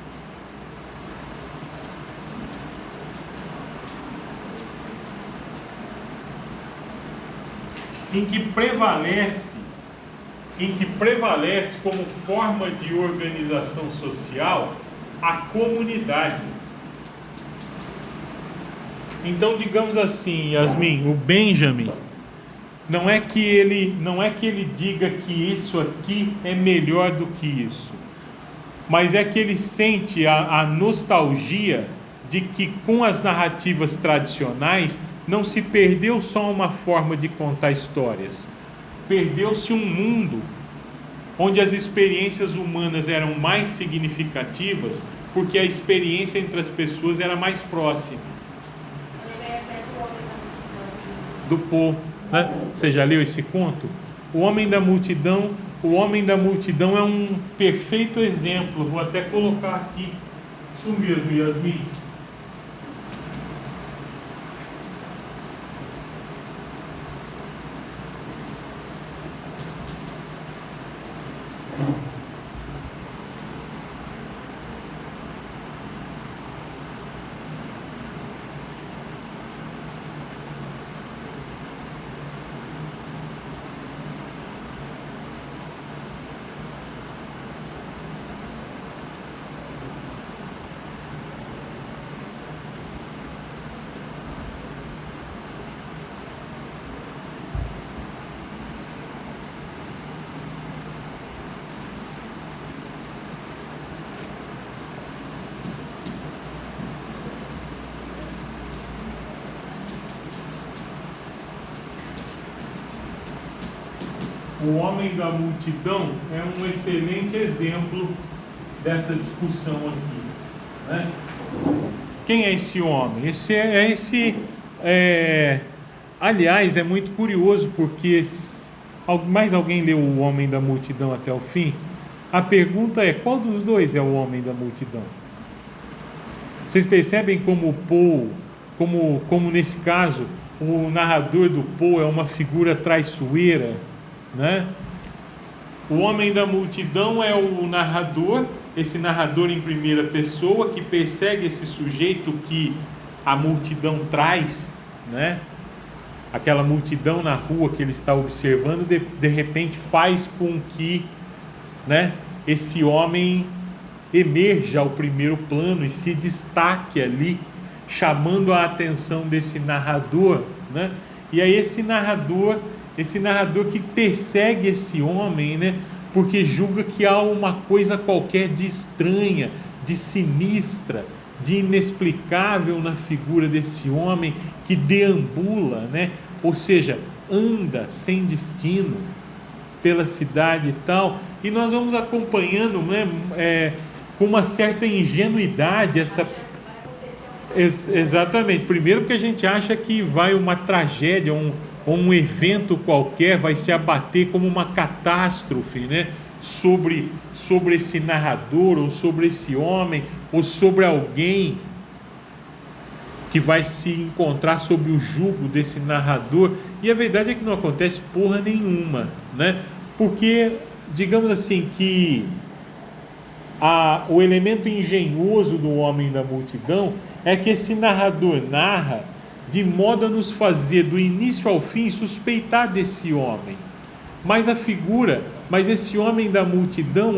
Em que prevalece como forma de organização social a comunidade. Então, digamos assim, Yasmin, o Benjamin, não é que ele diga que isso aqui é melhor do que isso, mas é que ele sente a nostalgia de que com as narrativas tradicionais não se perdeu só uma forma de contar histórias, perdeu-se um mundo onde as experiências humanas eram mais significativas, porque a experiência entre as pessoas era mais próxima. Eu lembrei até do Homem da Multidão. Do Poe, né? Você já leu esse conto? O Homem da Multidão é um perfeito exemplo. Vou até colocar aqui. Isso mesmo, Yasmin. O homem da multidão é um excelente exemplo dessa discussão aqui, né? Quem é esse homem? Aliás, é muito curioso porque mais alguém leu o homem da multidão até o fim? A pergunta é: qual dos dois é o homem da multidão? Vocês percebem como o Poe, como nesse caso o narrador do Poe é uma figura traiçoeira, né? O homem da multidão é o narrador, esse narrador em primeira pessoa que persegue esse sujeito que a multidão traz, né? Aquela multidão na rua que ele está observando, de repente faz com que, né, esse homem emerja ao primeiro plano e se destaque ali, chamando a atenção desse narrador, né? E aí esse narrador que persegue esse homem, né, porque julga que há uma coisa qualquer de estranha, de sinistra, de inexplicável na figura desse homem que deambula, né? Ou seja, anda sem destino pela cidade e tal, e nós vamos acompanhando, né, com uma certa ingenuidade essa... Exatamente, primeiro porque a gente acha que vai uma tragédia, um evento qualquer vai se abater como uma catástrofe, né, sobre esse narrador, ou sobre esse homem, ou sobre alguém que vai se encontrar sob o jugo desse narrador. E a verdade é que não acontece porra nenhuma, né? Porque, digamos assim, que o elemento engenhoso do homem da multidão é que esse narrador narra de modo a nos fazer do início ao fim suspeitar desse homem. Mas esse homem da multidão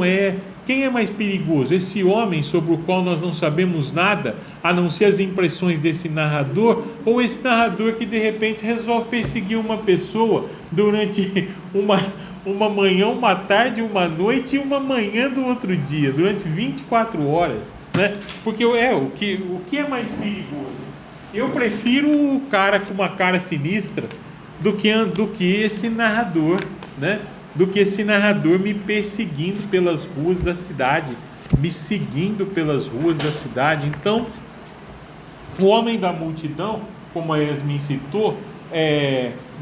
quem é mais perigoso? Esse homem sobre o qual nós não sabemos nada, a não ser as impressões desse narrador, ou esse narrador que de repente resolve perseguir uma pessoa durante uma manhã, uma tarde, uma noite e uma manhã do outro dia, durante 24 horas, né? Porque o que é mais perigoso? Eu prefiro o cara com uma cara sinistra do que esse narrador, né? Do que esse narrador me perseguindo pelas ruas da cidade, me seguindo pelas ruas da cidade. Então, o homem da multidão, como a Yasmin citou,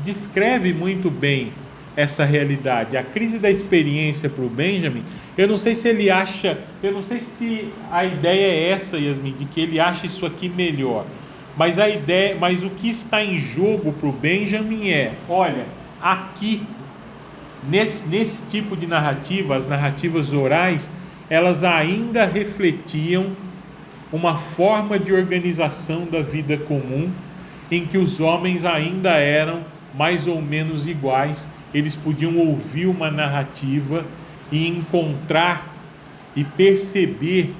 descreve muito bem essa realidade. A crise da experiência para o Benjamin, eu não sei se a ideia é essa, Yasmin, de que ele acha isso aqui melhor. Mas o que está em jogo para o Benjamin olha, aqui, nesse tipo de narrativa, as narrativas orais, elas ainda refletiam uma forma de organização da vida comum, em que os homens ainda eram mais ou menos iguais. Eles podiam ouvir uma narrativa e encontrar e perceber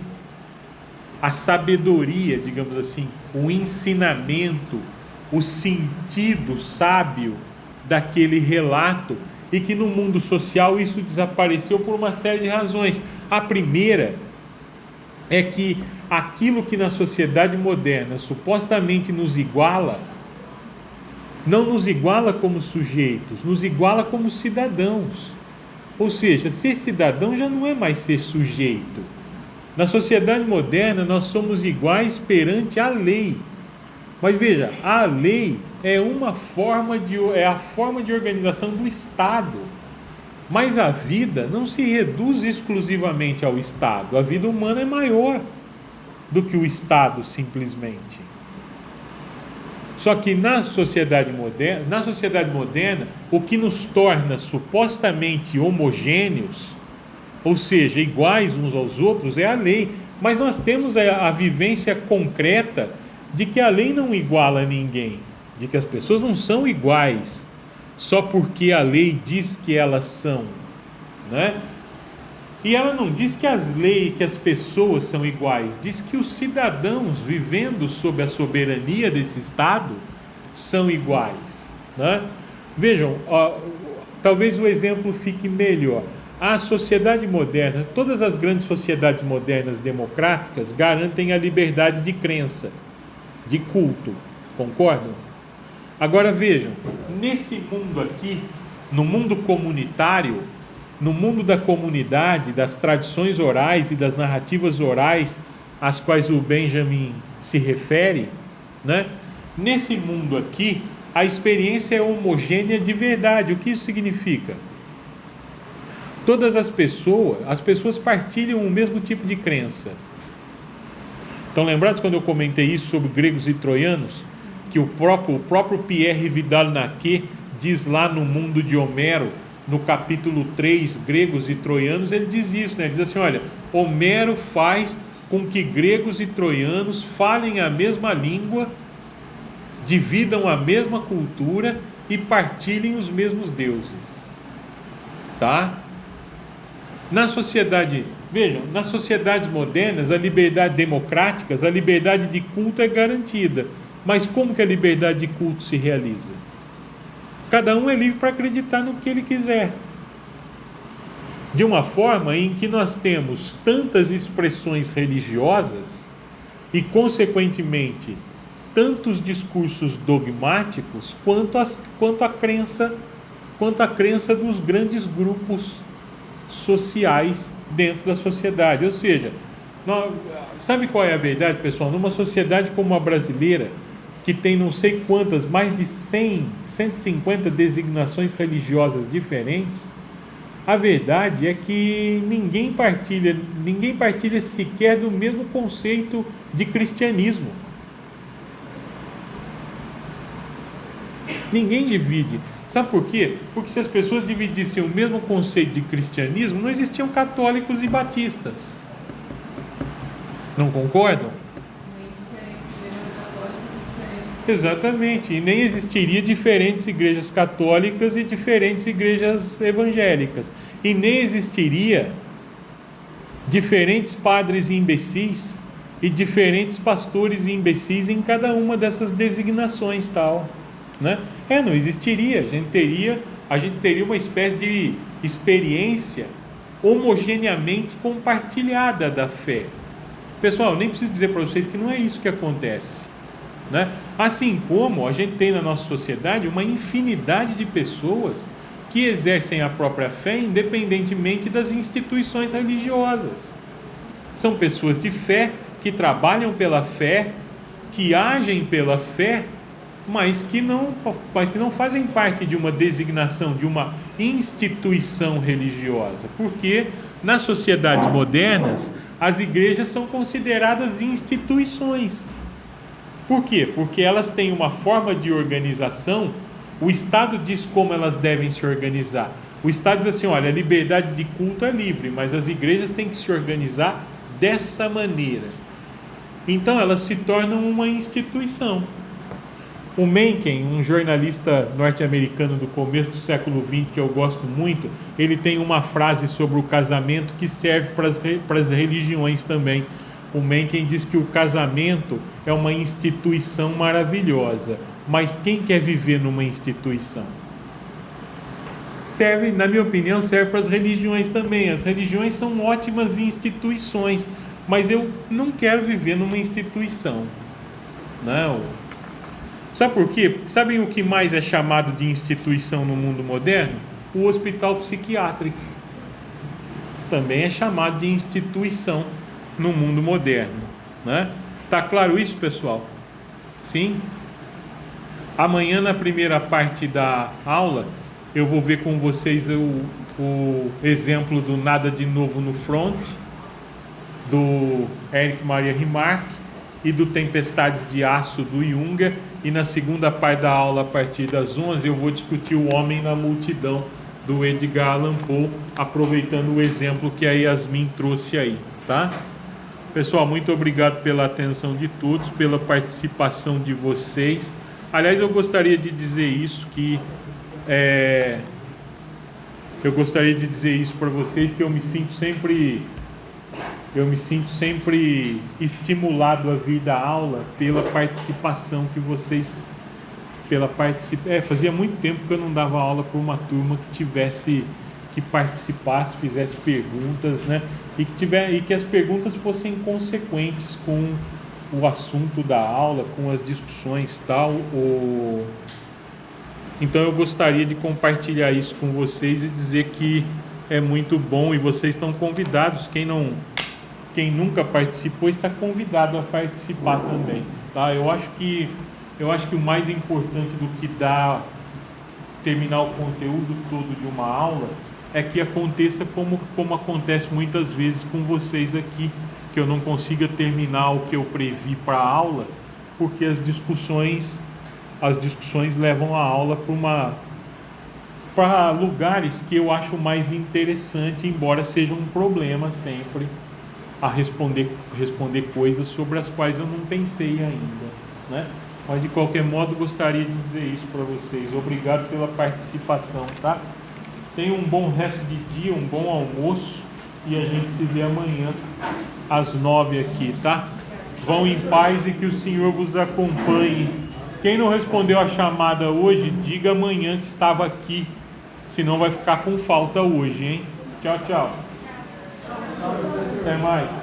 a sabedoria, digamos assim, o ensinamento, o sentido sábio daquele relato, e que no mundo social isso desapareceu por uma série de razões. A primeira é que aquilo que na sociedade moderna supostamente nos iguala, não nos iguala como sujeitos, nos iguala como cidadãos. Ou seja, ser cidadão já não é mais ser sujeito. Na sociedade moderna nós somos iguais perante a lei. Mas veja, a lei é a forma de organização do Estado. Mas a vida não se reduz exclusivamente ao Estado. A vida humana é maior do que o Estado, simplesmente. Só que na sociedade moderna, o que nos torna supostamente homogêneos, ou seja, iguais uns aos outros, é a lei. Mas nós temos a vivência concreta de que a lei não iguala ninguém, de que as pessoas não são iguais só porque a lei diz que elas são, né? E ela não diz que as pessoas são iguais, diz que os cidadãos vivendo sob a soberania desse Estado são iguais, né? Vejam, talvez o exemplo fique melhor. A sociedade moderna, todas as grandes sociedades modernas democráticas garantem a liberdade de crença, de culto, concordam? Agora vejam, nesse mundo aqui, no mundo comunitário, no mundo da comunidade, das tradições orais e das narrativas orais às quais o Benjamin se refere, né? Nesse mundo aqui, a experiência é homogênea de verdade. O que isso significa? Todas as pessoas partilham o mesmo tipo de crença. Estão lembrados quando eu comentei isso sobre gregos e troianos? Que o próprio Pierre Vidal-Naquet diz lá no Mundo de Homero, no capítulo 3, gregos e troianos, ele diz isso, né? Ele diz assim, olha, Homero faz com que gregos e troianos falem a mesma língua, dividam a mesma cultura e partilhem os mesmos deuses. Tá? Na sociedade, vejam, nas sociedades modernas, a liberdade democrática, a liberdade de culto é garantida. Mas como que a liberdade de culto se realiza? Cada um é livre para acreditar no que ele quiser. De uma forma em que nós temos tantas expressões religiosas e, consequentemente, tantos discursos dogmáticos quanto a crença dos grandes grupos sociais dentro da sociedade. Ou seja, sabe qual é a verdade, pessoal? Numa sociedade como a brasileira, que tem não sei quantas, mais de 100, 150 designações religiosas diferentes, a verdade é que ninguém partilha sequer do mesmo conceito de cristianismo. Ninguém divide. Sabe por quê? Porque se as pessoas dividissem o mesmo conceito de cristianismo, não existiam católicos e batistas. Não concordam? Exatamente, e nem existiria diferentes igrejas católicas e diferentes igrejas evangélicas, e nem existiria diferentes padres e imbecis e diferentes pastores e imbecis em cada uma dessas designações tal, né? Não existiria. A gente teria uma espécie de experiência homogeneamente compartilhada da fé. Pessoal, nem preciso dizer para vocês que não é isso que acontece, né? Assim como a gente tem na nossa sociedade uma infinidade de pessoas que exercem a própria fé independentemente das instituições religiosas. São pessoas de fé que trabalham pela fé, que agem pela fé, mas que não fazem parte de uma designação, de uma instituição religiosa. Porque nas sociedades modernas, as igrejas são consideradas instituições. Por quê? Porque elas têm uma forma de organização. O Estado diz como elas devem se organizar. O Estado diz assim, olha, a liberdade de culto é livre, mas as igrejas têm que se organizar dessa maneira. Então elas se tornam uma instituição. O Mencken, um jornalista norte-americano do começo do século XX, que eu gosto muito, ele tem uma frase sobre o casamento que serve para as religiões também. O Mencken diz que o casamento é uma instituição maravilhosa, mas quem quer viver numa instituição? Serve, na minha opinião, serve para as religiões também. As religiões são ótimas instituições, mas eu não quero viver numa instituição. Não. Sabe por quê? Sabem o que mais é chamado de instituição no mundo moderno? O hospital psiquiátrico. Também é chamado de instituição no mundo moderno, né? Tá claro isso, pessoal? Sim? Amanhã, na primeira parte da aula, eu vou ver com vocês o exemplo do Nada de Novo no Front, do Erich Maria Remarque e do Tempestades de Aço, do Junger. E na segunda parte da aula, a partir das 11, eu vou discutir O Homem na Multidão, do Edgar Allan Poe, aproveitando o exemplo que a Yasmin trouxe aí, tá? Pessoal, muito obrigado pela atenção de todos, pela participação de vocês. Aliás, eu gostaria de dizer isso, para vocês, que eu me sinto sempre estimulado a vir da aula pela participação que vocês... fazia muito tempo que eu não dava aula para uma turma que participasse, fizesse perguntas, né? E que as perguntas fossem consequentes com o assunto da aula, com as discussões tal. Então eu gostaria de compartilhar isso com vocês e dizer que é muito bom, e vocês estão convidados. Quem nunca participou está convidado a participar também, tá? Eu acho que o mais importante do que terminar o conteúdo todo de uma aula é que aconteça como acontece muitas vezes com vocês aqui, que eu não consiga terminar o que eu previ para a aula, porque as discussões levam a aula para lugares que eu acho mais interessante, embora seja um problema sempre a responder coisas sobre as quais eu não pensei ainda, né? Mas de qualquer modo gostaria de dizer isso para vocês. Obrigado pela participação, tá? Tenham um bom resto de dia, um bom almoço, e a gente se vê amanhã às 9 aqui, tá? Vão em paz e que o Senhor vos acompanhe. Quem não respondeu a chamada hoje, diga amanhã que estava aqui, senão vai ficar com falta hoje, hein? Tchau, tchau. Até mais.